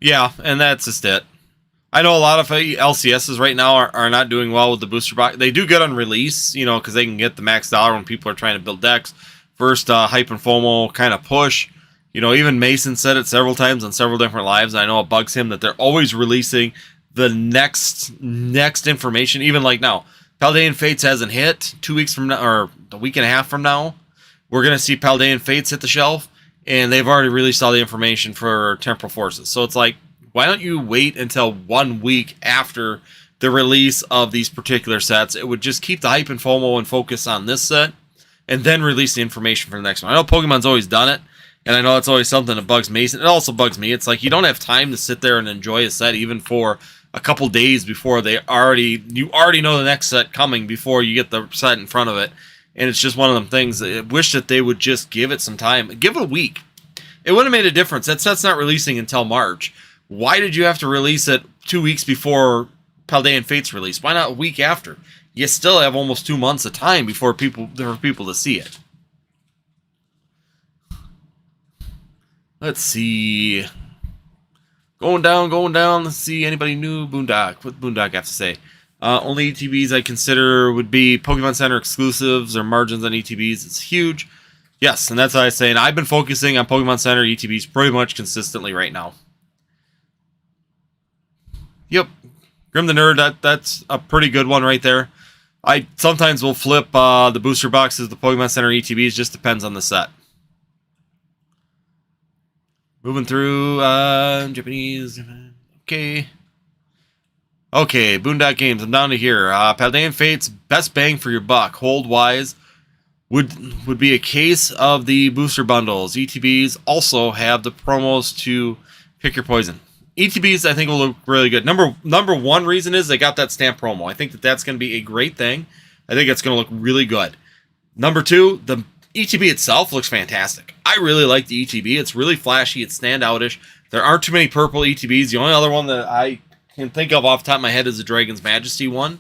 Yeah, and that's just it. I know a lot of LCSs right now are not doing well with the booster box. They do good on release, because they can get the max dollar when people are trying to build decks. First, hype and FOMO kind of push. Even Mason said it several times on several different lives. I know it bugs him that they're always releasing the next information. Even like now, Paldean Fates hasn't hit 2 weeks from now, or a week and a half from now. We're going to see Paldean Fates hit the shelf, and they've already released all the information for Temporal Forces. So it's like, why don't you wait until 1 week after the release of these particular sets? It would just keep the hype and FOMO and focus on this set, and then release the information for the next one. I know Pokemon's always done it, and I know it's always something that bugs Mason. It also bugs me. It's like you don't have time to sit there and enjoy a set even for a couple days before you already know the next set coming before you get the set in front of it. And it's just one of them things. I wish that they would just give it some time. Give it a week. It would have made a difference. That set's not releasing until March. Why did you have to release it 2 weeks before Paldean Fates release? Why not a week after? You still have almost 2 months of time for people to see it. Let's see. Going down. Let's see. Anybody new? Boondock. What Boondock have to say? Only ETBs I consider would be Pokemon Center exclusives or margins on ETBs. It's huge. Yes, and that's what I was saying. I've been focusing on Pokemon Center ETBs pretty much consistently right now. Yep. Grim the Nerd, that's a pretty good one right there. I sometimes will flip the booster boxes, the Pokemon Center ETBs, just depends on the set. Moving through, Japanese, okay. Okay, Boondock Games, I'm down to here. Paldean Fates, best bang for your buck, hold-wise, would be a case of the booster bundles. ETBs also have the promos to Pick your poison. ETBs, I think, will look really good. Number one reason is they got that stamp promo. I think that's going to be a great thing. I think it's going to look really good. Number two, the ETB itself looks fantastic. I really like the ETB. It's really flashy. It's standoutish. There aren't too many purple ETBs. The only other one that I can think of off the top of my head is the Dragon's Majesty one,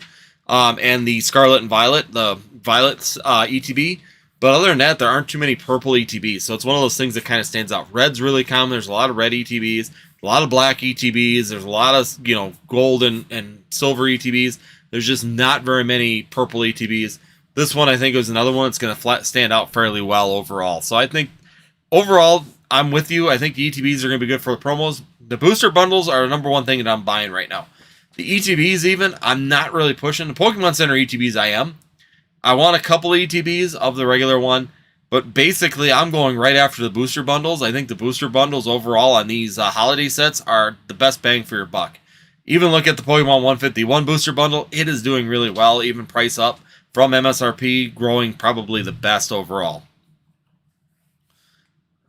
and the Scarlet and Violet, the Violet's ETB. But other than that, there aren't too many purple ETBs. So it's one of those things that kind of stands out. Red's really common. There's a lot of red ETBs, a lot of black ETBs. There's a lot of, gold and silver ETBs. There's just not very many purple ETBs. This one, I think, is another one that's going to stand out fairly well overall. So I think, overall, I'm with you. I think the ETBs are going to be good for the promos. The booster bundles are the number one thing that I'm buying right now. The ETBs even, I'm not really pushing. The Pokemon Center ETBs I am. I want a couple ETBs of the regular one, but basically I'm going right after the booster bundles. I think the booster bundles overall on these holiday sets are the best bang for your buck. Even look at the Pokemon 151 booster bundle. It is doing really well, even price up from MSRP, growing probably the best overall.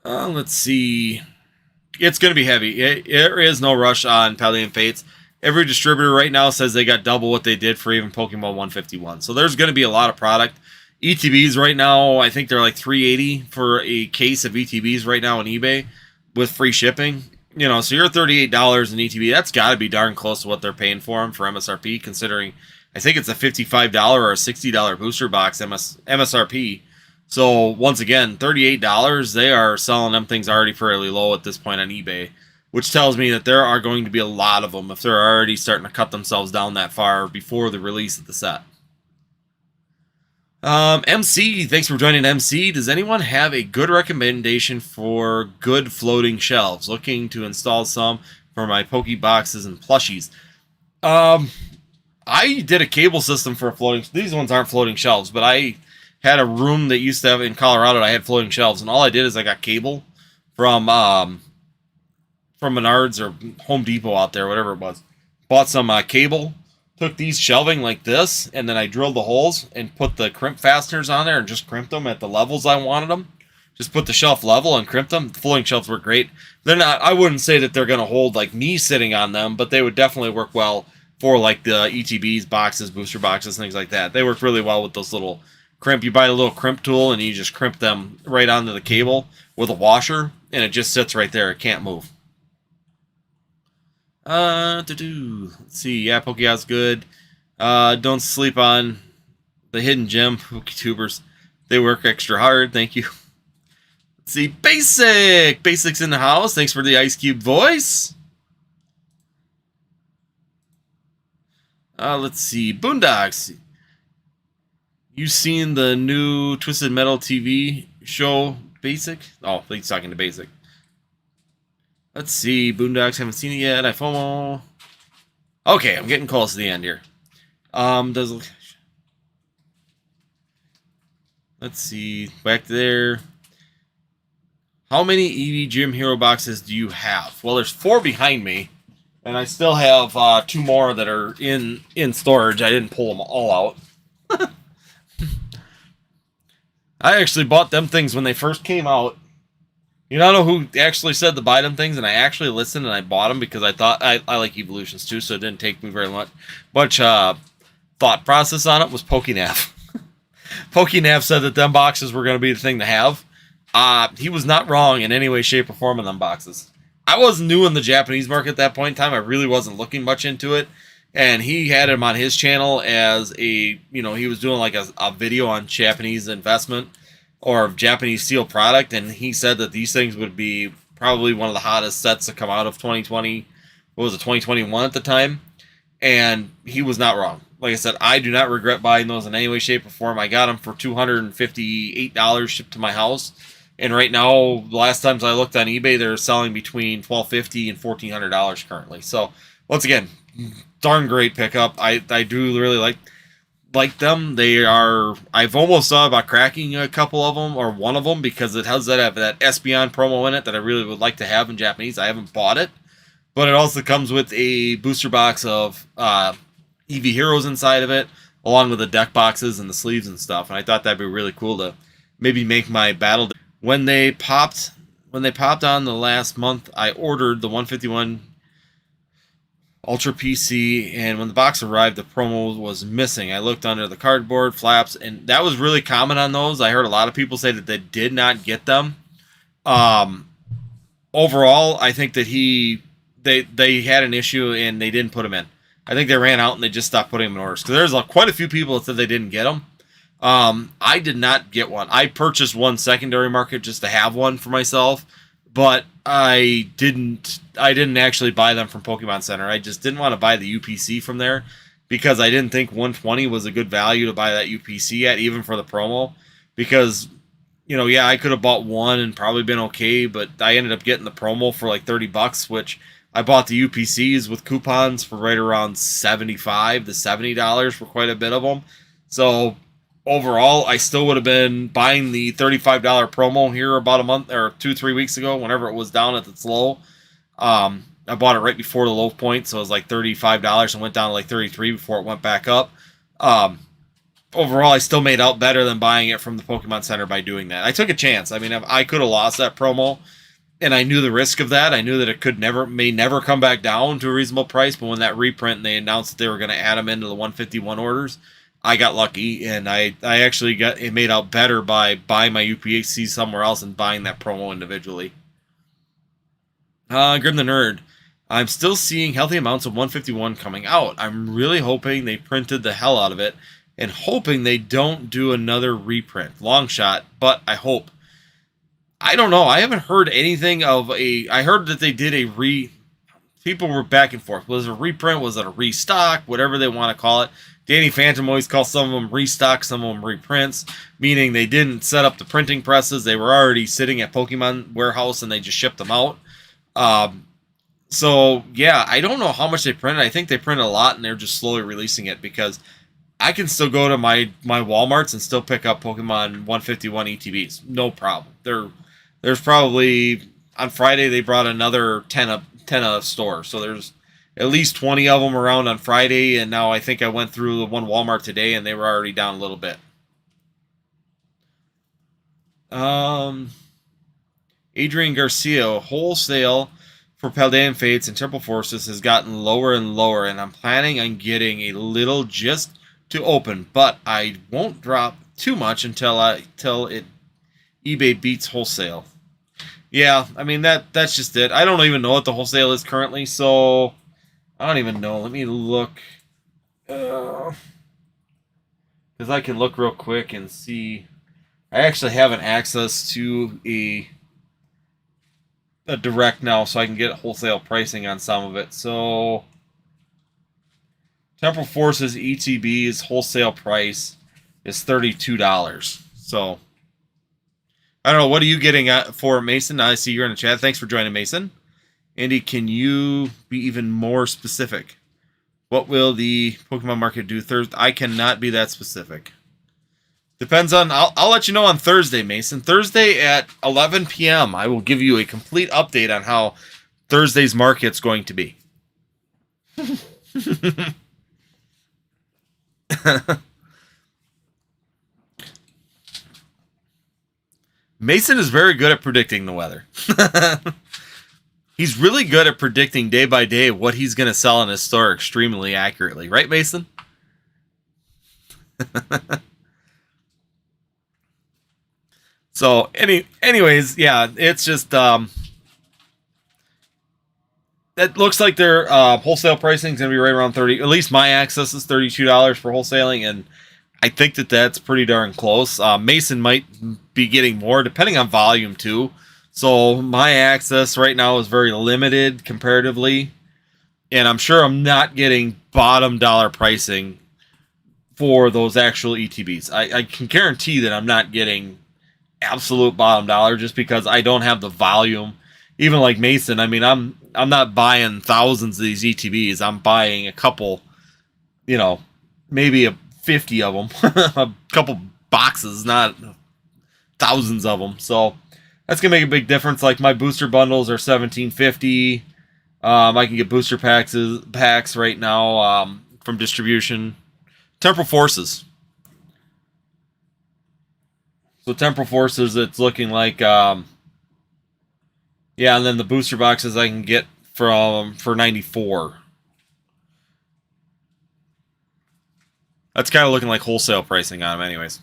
Let's see. It's going to be heavy. There is no rush on Paldean Fates. Every distributor right now says they got double what they did for even Pokemon 151. So there's going to be a lot of product. ETBs right now, I think they're like $3.80 for a case of ETBs right now on eBay with free shipping. So you're $38 in ETB. That's got to be darn close to what they're paying for them for MSRP, considering I think it's a $55 or a $60 booster box MSRP. So once again, $38, they are selling them things already fairly low at this point on eBay, which tells me that there are going to be a lot of them if they're already starting to cut themselves down that far before the release of the set. MC, thanks for joining MC. Does anyone have a good recommendation for good floating shelves? Looking to install some for my Poke boxes and plushies. I did a cable system for a floating. These ones aren't floating shelves, but I had a room that used to have in Colorado. I had floating shelves, and all I did is I got cable from Menards or Home Depot out there, whatever it was. Bought some cable, took these shelving like this, and then I drilled the holes and put the crimp fasteners on there and just crimped them at the levels I wanted them. Just put the shelf level and crimped them. The floating shelves work great. They're not. I wouldn't say that they're going to hold like me sitting on them, but they would definitely work well for like the ETBs, boxes, booster boxes, things like that. They work really well with those little crimp. You buy a little crimp tool and you just crimp them right onto the cable with a washer, and it just sits right there. It can't move. Let's see. Yeah, Pokemon's good. Don't sleep on the hidden gem PokeTubers. They work extra hard. Thank you. Let's see. Basics in the house. Thanks for the Ice Cube voice. Let's see. Boondocks. You seen the new Twisted Metal TV show, Basic? Oh, he's talking to Basic. Let's see. Boondocks, haven't seen it yet. I FOMO. Okay, I'm getting close to the end here. Let's see. Back there. How many EV Gym Hero boxes do you have? Well, there's 4 behind me. And I still have 2 more that are in storage. I didn't pull them all out. I actually bought them things when they first came out. You don't know who actually said to buy them things, and I actually listened and I bought them because I thought I like Evolutions too, so it didn't take me very much thought process on it. Was PokeNav. PokeNav said that them boxes were going to be the thing to have. He was not wrong in any way, shape, or form on them boxes. I was new in the Japanese market at that point in time. I really wasn't looking much into it. And he had him on his channel as he was doing like a video on Japanese investment or Japanese steel product. And he said that these things would be probably one of the hottest sets to come out of 2020. What was it, 2021 at the time? And he was not wrong. Like I said, I do not regret buying those in any way, shape, or form. I got them for $258 shipped to my house. And right now, the last times I looked on eBay, they're selling between $1,250 and $1,400 currently. So, once again, darn great pickup. I do really like them. They are. I've almost thought about cracking a couple of them or one of them because it has that Espeon promo in it that I really would like to have in Japanese. I haven't bought it, but it also comes with a booster box of EV Heroes inside of it, along with the deck boxes and the sleeves and stuff. And I thought that'd be really cool to maybe make my battle. When they popped when they popped on the last month, I ordered the 151 Ultra PC, and when the box arrived, the promo was missing. I looked under the cardboard flaps, and that was really common on those. I heard a lot of people say that they did not get them. Um, Overall, I think that they had an issue and they didn't put them in. I think they ran out and they just stopped putting them in orders, because there's quite a few people that said they didn't get them. I did not get one. I purchased one secondary market just to have one for myself, but I didn't actually buy them from Pokemon Center. I just didn't want to buy the UPC from there, because I didn't think 120 was a good value to buy that UPC at, even for the promo, because yeah, I could have bought one and probably been okay, but I ended up getting the promo for like $30, which I bought the UPCs with coupons for right around $75 to $70 for quite a bit of them. So overall, I still would have been buying the $35 promo here about a month or 2-3 weeks ago, whenever it was down at its low. I bought it right before the low point, so it was like $35 and went down to like $33 before it went back up. Overall, I still made out better than buying it from the Pokemon Center by doing that. I took a chance. I mean, if I could have lost that promo, and I knew the risk of that. I knew that it may never come back down to a reasonable price, but when that reprint and they announced that they were going to add them into the 151 orders, I got lucky, and I actually got it made out better by buying my UPC somewhere else and buying that promo individually. Grim the Nerd. I'm still seeing healthy amounts of 151 coming out. I'm really hoping they printed the hell out of it, and hoping they don't do another reprint. Long shot, but I hope. I don't know. I haven't heard anything of a... I heard that they did a People were back and forth. Was it a reprint? Was it a restock? Whatever they want to call it. Danny Phantom always calls some of them restock, some of them reprints, meaning they didn't set up the printing presses. They were already sitting at Pokemon Warehouse and they just shipped them out. So, yeah, I don't know how much they printed. I think they printed a lot and they're just slowly releasing it, because I can still go to my Walmarts and still pick up Pokemon 151 ETBs. No problem. There's probably... On Friday, they brought another 10 a store. So there's at least 20 of them around on Friday, and now I think I went through the one Walmart today, and they were already down a little bit. Adrian Garcia, wholesale for Paldean Fates and Temporal Forces has gotten lower and lower, and I'm planning on getting a little just to open, but I won't drop too much until eBay beats wholesale. Yeah, I mean that's just it. I don't even know what the wholesale is currently, so I don't even know. Let me look, because I can look real quick and see. I actually have an access to a direct now, so I can get wholesale pricing on some of it. So Temporal Forces ETB's wholesale price is $32. So I don't know. What are you getting at for, Mason? I see you're in the chat. Thanks for joining, Mason. Andy, can you be even more specific? What will the Pokemon market do Thursday? I cannot be that specific. Depends on... I'll let you know on Thursday, Mason. Thursday at 11 p.m. I will give you a complete update on how Thursday's market's going to be. Mason is very good at predicting the weather. He's really good at predicting day by day what he's going to sell in his store extremely accurately. Right, Mason? So, anyways, yeah, it's just... it looks like their wholesale pricing is going to be right around 30. At least my access is $32 for wholesaling, and I think that that's pretty darn close. Mason might be getting more, depending on volume, too. So my access right now is very limited comparatively, and I'm sure I'm not getting bottom dollar pricing for those actual ETBs. I can guarantee that I'm not getting absolute bottom dollar, just because I don't have the volume. Even like Mason, I mean, I'm not buying thousands of these ETBs. I'm buying a couple, maybe 50 of them, a couple boxes, not thousands of them. So that's gonna make a big difference. Like my booster bundles are $17.50. I can get booster packs right now from distribution. Temporal Forces. So Temporal Forces, it's looking like Yeah, and then the booster boxes I can get for 94. That's kind of looking like wholesale pricing on them, anyways.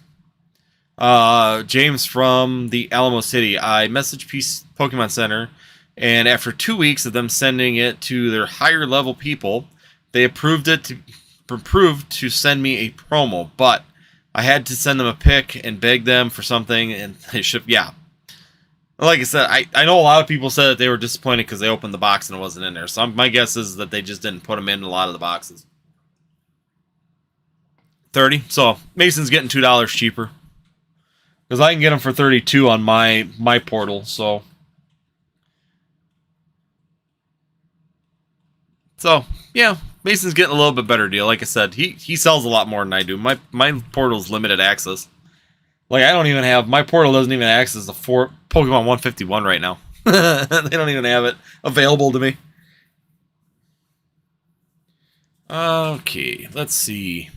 James from the Alamo City. I messaged Pokemon Center, and after 2 weeks of them sending it to their higher level people, they approved to send me a promo, but I had to send them a pic and beg them for something, and they shipped. Yeah, like I said, I know a lot of people said that they were disappointed because they opened the box and it wasn't in there. So my guess is that they just didn't put them in a lot of the boxes. 30. So Mason's getting $2 cheaper because I can get them for 32 on my portal. So yeah, Mason's getting a little bit better deal. Like I said, he sells a lot more than I do. My portal's limited access. Like, I don't even have... My portal doesn't even access the Pokemon 151 right now. They don't even have it available to me. Okay, let's see.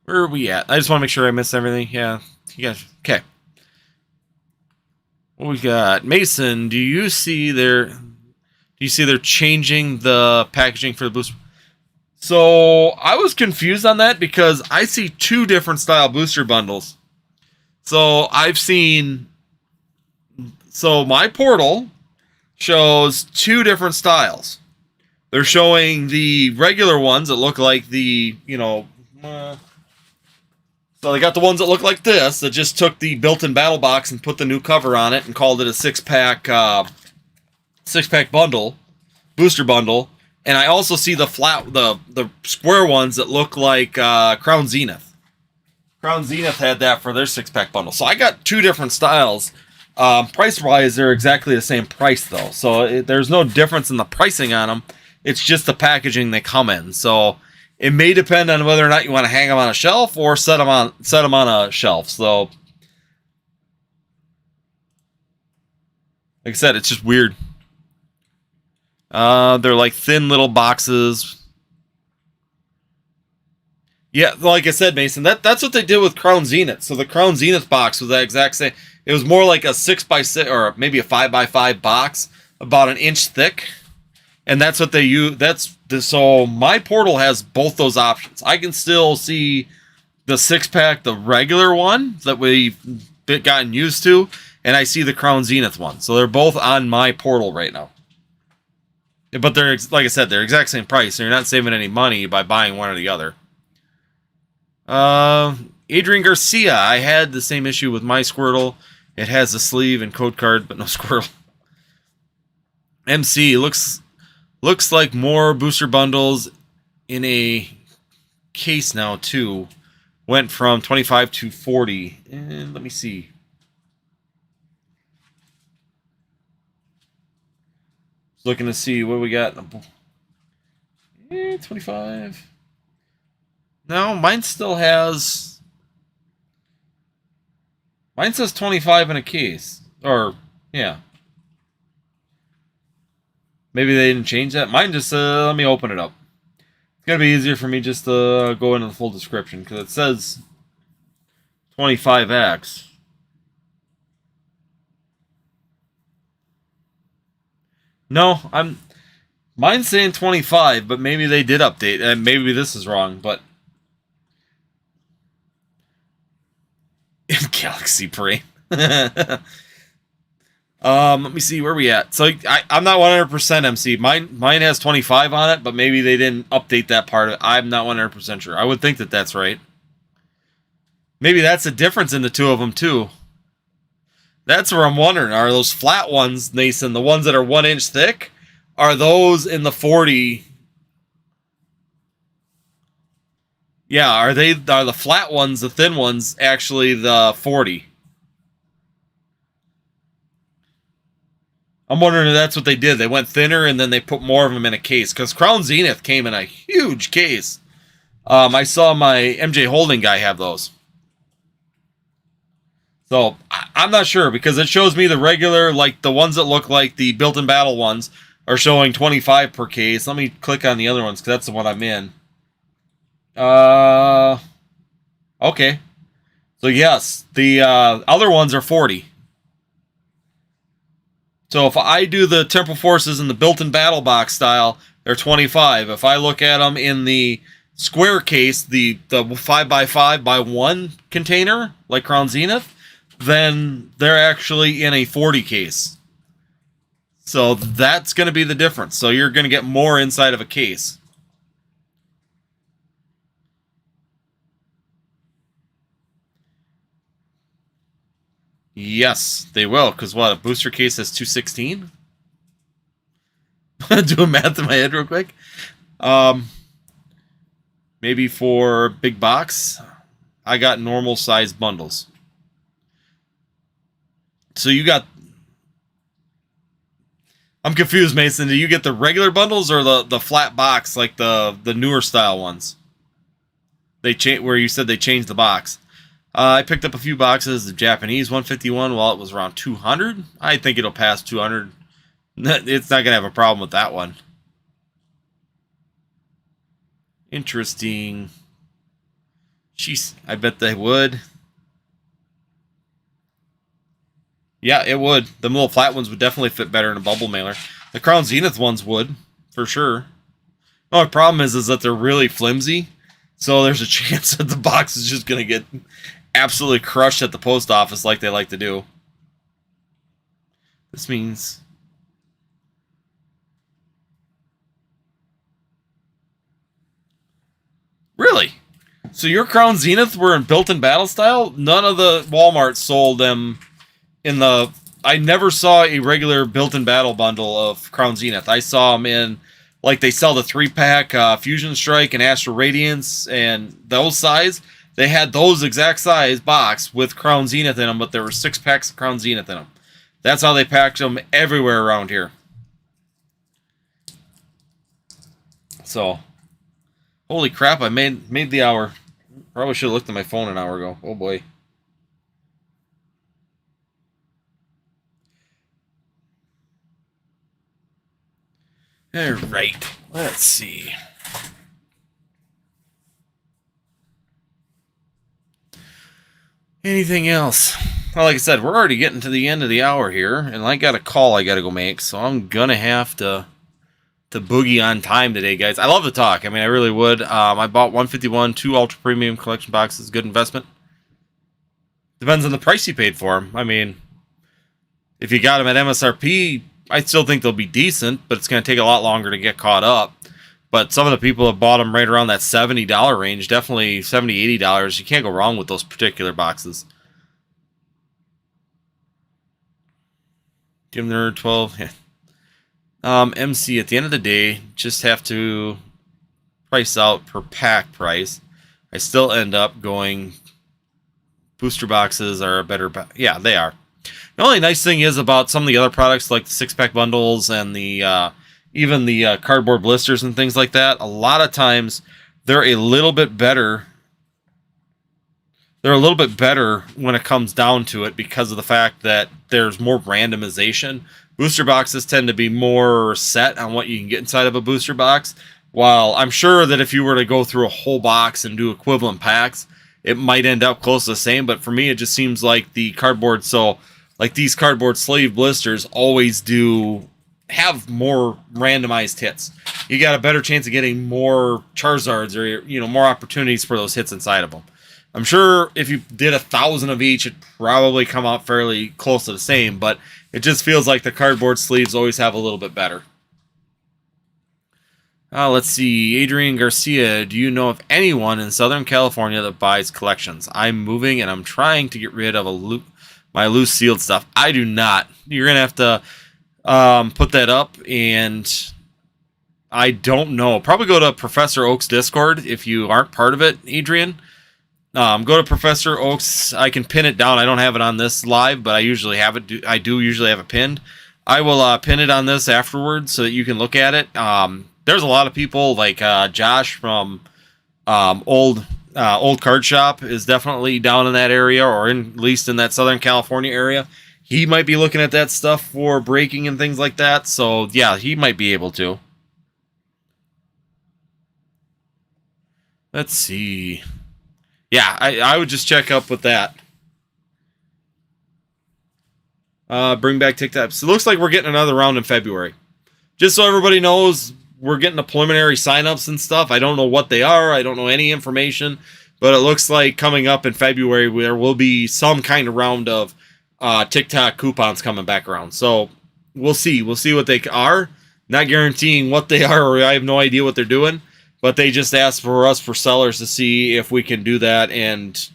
Where are we at? I just want to make sure I missed everything. Yeah, you guys... Okay. What we got? Mason, do you see they're changing the packaging for the booster? So I was confused on that because I see 2 different style booster bundles. So I've seen... So my portal shows 2 different styles. They're showing the regular ones that look like the, so they got the ones that look like this, that just took the built-in battle box and put the new cover on it and called it a 6-pack bundle, booster bundle. And I also see the square ones that look like Crown Zenith. Crown Zenith had that for their 6-pack bundle. So I got 2 different styles. Price-wise, they're exactly the same price, though. So there's no difference in the pricing on them. It's just the packaging they come in. So it may depend on whether or not you want to hang them on a shelf or set them on a shelf. So, like I said, it's just weird. They're like thin little boxes. Yeah, like I said, Mason, that's what they did with Crown Zenith. So the Crown Zenith box was that exact same. It was more like a 6x6 or maybe a 5x5 box, about an inch thick, and that's what they use. So my portal has both those options. I can still see the 6-pack, the regular one that we've gotten used to, and I see the Crown Zenith one. So they're both on my portal right now. But they're, like I said, they're exact same price, so you're not saving any money by buying one or the other. Adrian Garcia, I had the same issue with my Squirtle. It has a sleeve and code card, but no Squirtle. MC, looks like more booster bundles in a case now, too. Went from 25 to 40. And let me see. Looking to see what we got. 25. No, mine still has... Mine says 25 in a case. Or, yeah. Maybe they didn't change that. Mine just, let me open it up. It's going to be easier for me just to go into the full description, because it says 25X. No, mine's saying 25, but maybe they did update, and maybe this is wrong, but Galaxy Brain. Let me see where we at. So I'm not 100% MC. Mine has 25 on it, but maybe they didn't update that part of it. I'm not 100% sure. I would think that that's right. Maybe that's the difference in the 2 of them too. That's where I'm wondering. Are those flat ones, Nathan, the ones that are 1 inch thick? Are those in the 40? Yeah, are the flat ones, the thin ones, actually the 40? I'm wondering if that's what they did. They went thinner and then they put more of them in a case. Because Crown Zenith came in a huge case. I saw my MJ Holding guy have those. So, I'm not sure, because it shows me the regular, like the ones that look like the built-in battle ones, are showing 25 per case. Let me click on the other ones, because that's the one I'm in. Okay. So, yes, the other ones are 40. So if I do the Temporal Forces in the built-in battle box style, they're 25. If I look at them in the square case, the 5x5x1 container, like Crown Zenith, then they're actually in a 40 case. So that's going to be the difference. So you're going to get more inside of a case. Yes, they will. Because what, a booster case has 216? Doing math in my head real quick. Maybe for big box, I got normal size bundles. So you got... I'm confused, Mason. Do you get the regular bundles or the flat box, like the newer style ones? Where you said they changed the box. I picked up a few boxes of Japanese 151 while it was around 200. I think it'll pass 200. It's not going to have a problem with that one. Interesting. Jeez, I bet they would. Yeah, it would. The little flat ones would definitely fit better in a bubble mailer. The Crown Zenith ones would, for sure. The only problem is that they're really flimsy. So there's a chance that the box is just going to get absolutely crushed at the post office like they like to do. This means... Really? So your Crown Zenith were in built-in battle style? None of the Walmart sold them in the... I never saw a regular built-in battle bundle of Crown Zenith. I saw them in... Like, they sell the 3-pack Fusion Strike and Astral Radiance and those size. They had those exact size box with Crown Zenith in them, but there were 6 packs of Crown Zenith in them. That's how they packed them everywhere around here. So, holy crap, I made the hour. Probably should have looked at my phone an hour ago. Oh boy. Alright, let's see. Anything else? Well, like I said, we're already getting to the end of the hour here, and I got a call I got to go make, so I'm gonna have to boogie on time today, guys. I love to talk. I mean, I really would. I bought 151, 2 ultra premium collection boxes. Good investment. Depends on the price you paid for them. I mean, if you got them at MSRP, I still think they'll be decent, but it's going to take a lot longer to get caught up. But some of the people have bought them right around that $70 range, definitely $70, $80. You can't go wrong with those particular boxes. Give them their 12. Yeah. MC, at the end of the day, just have to price out per pack price. I still end up going... Booster boxes are a better... Yeah, they are. The only nice thing is about some of the other products, like the 6-pack bundles and the even the cardboard blisters and things like that, a lot of times they're a little bit better. They're a little bit better when it comes down to it because of the fact that there's more randomization. Booster boxes tend to be more set on what you can get inside of a booster box, while I'm sure that if you were to go through a whole box and do equivalent packs, it might end up close to the same. But for me, it just seems like the cardboard... So, like these cardboard sleeve blisters always do have more randomized hits. You got a better chance of getting more Charizards or, more opportunities for those hits inside of them. I'm sure if you did 1,000 of each, it'd probably come out fairly close to the same, but it just feels like the cardboard sleeves always have a little bit better. Let's see. Adrian Garcia, do you know of anyone in Southern California that buys collections? I'm moving and I'm trying to get rid of my loose sealed stuff. I do not. You're going to have to put that up, and I don't know. Probably go to Professor Oak's Discord if you aren't part of it, Adrian. Go to Professor Oak's. I can pin it down. I don't have it on this live, but I usually have it. I do usually have it pinned. I will pin it on this afterwards so that you can look at it. There's a lot of people like Josh from Old Card Shop is definitely down in that area, or at least in that Southern California area. He might be looking at that stuff for breaking and things like that. So yeah, he might be able to. Let's see. Yeah, I would just check up with that. Bring back TikTok. So it looks like we're getting another round in February. Just so everybody knows, we're getting the preliminary signups and stuff. I don't know what they are. I don't know any information. But it looks like coming up in February, there will be some kind of round of TikTok coupons coming back around. So we'll see. We'll see what they are. Not guaranteeing what they are, or I have no idea what they're doing. But they just asked for us, for sellers, to see if we can do that and,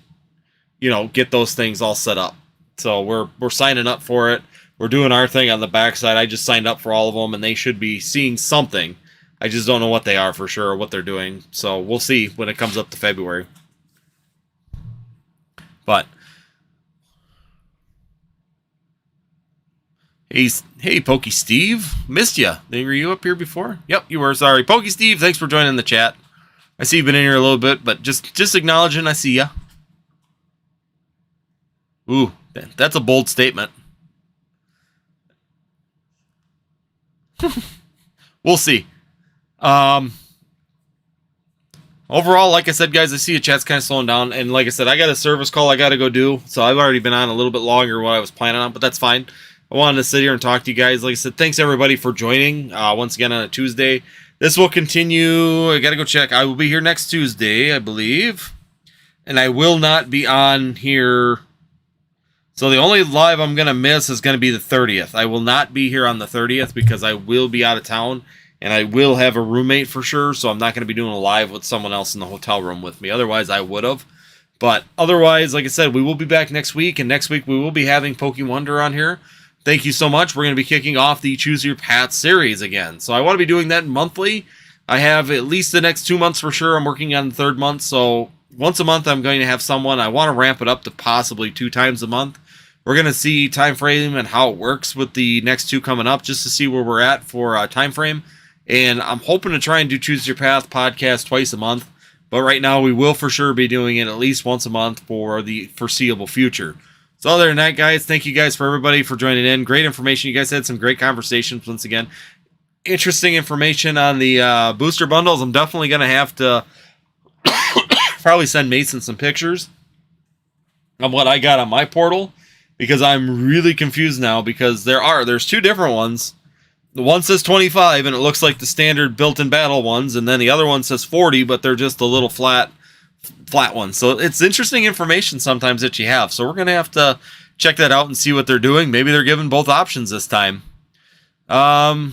you know, get those things all set up. So we're signing up for it. We're doing our thing on the backside. I just signed up for all of them, and they should be seeing something. I just don't know what they are for sure, or what they're doing. So we'll see when it comes up to February. But hey, Pokey Steve, missed you. Were you up here before? Yep, you were. Sorry, Pokey Steve. Thanks for joining the chat. I see you've been in here a little bit, but just acknowledging I see ya. Ooh, that's a bold statement. We'll see. Overall, like I said, guys, I see the chat's kind of slowing down. And like I said, I got a service call I got to go do. So I've already been on a little bit longer than what I was planning on, but that's fine. I wanted to sit here and talk to you guys. Like I said, thanks everybody for joining once again on a Tuesday. This will continue. I got to go check. I will be here next Tuesday, I believe. And I will not be on here. So the only live I'm going to miss is going to be the 30th. I will not be here on the 30th because I will be out of town. And I will have a roommate for sure. So I'm not going to be doing a live with someone else in the hotel room with me. Otherwise, I would have. But otherwise, like I said, we will be back next week. And next week, we will be having Poke Wonder on here. Thank you so much. We're going to be kicking off the Choose Your Path series again. So I want to be doing that monthly. I have at least the next 2 months for sure. I'm working on the third month. So once a month, I'm going to have someone. I want to ramp it up to possibly 2 times a month. We're going to see time frame and how it works with the next 2 coming up, just to see where we're at for time frame. And I'm hoping to try and do Choose Your Path podcast twice a month. But right now, we will for sure be doing it at least once a month for the foreseeable future. So other than that, guys, thank you guys for everybody for joining in. Great information. You guys had some great conversations once again. Interesting information on the booster bundles. I'm definitely going to have to probably send Mason some pictures of what I got on my portal, because I'm really confused now, because there's 2 different ones. The one says 25, and it looks like the standard built-in battle ones, and then the other one says 40, but they're just a little flat ones. So it's interesting information sometimes that you have. So we're going to have to check that out and see what they're doing. Maybe they're giving both options this time. Other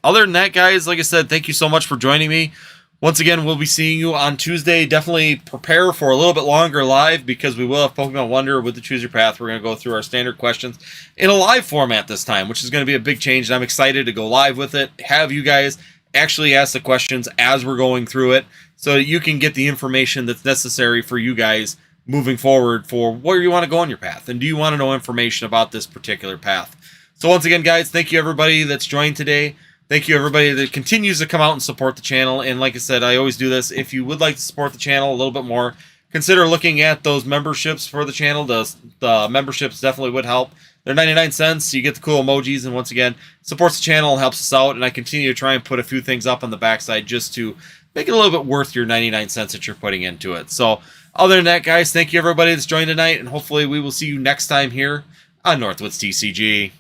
than that, guys, like I said, thank you so much for joining me. Once again, we'll be seeing you on Tuesday. Definitely prepare for a little bit longer live, because we will have Pokemon Wonder with the Choose Your Path. We're going to go through our standard questions in a live format this time, which is going to be a big change. And I'm excited to go live with it. Have you guys actually ask the questions as we're going through it, so that you can get the information that's necessary for you guys moving forward for where you want to go on your path. And do you want to know information about this particular path? So once again, guys, thank you everybody that's joined today. Thank you everybody that continues to come out and support the channel. And like I said, I always do this. If you would like to support the channel a little bit more, consider looking at those memberships for the channel. The memberships definitely would help. They're 99 cents. You get the cool emojis. And once again, supports the channel and helps us out. And I continue to try and put a few things up on the backside just to make it a little bit worth your 99 cents that you're putting into it. So other than that, guys, thank you everybody that's joined tonight. And hopefully we will see you next time here on Northwoods TCG.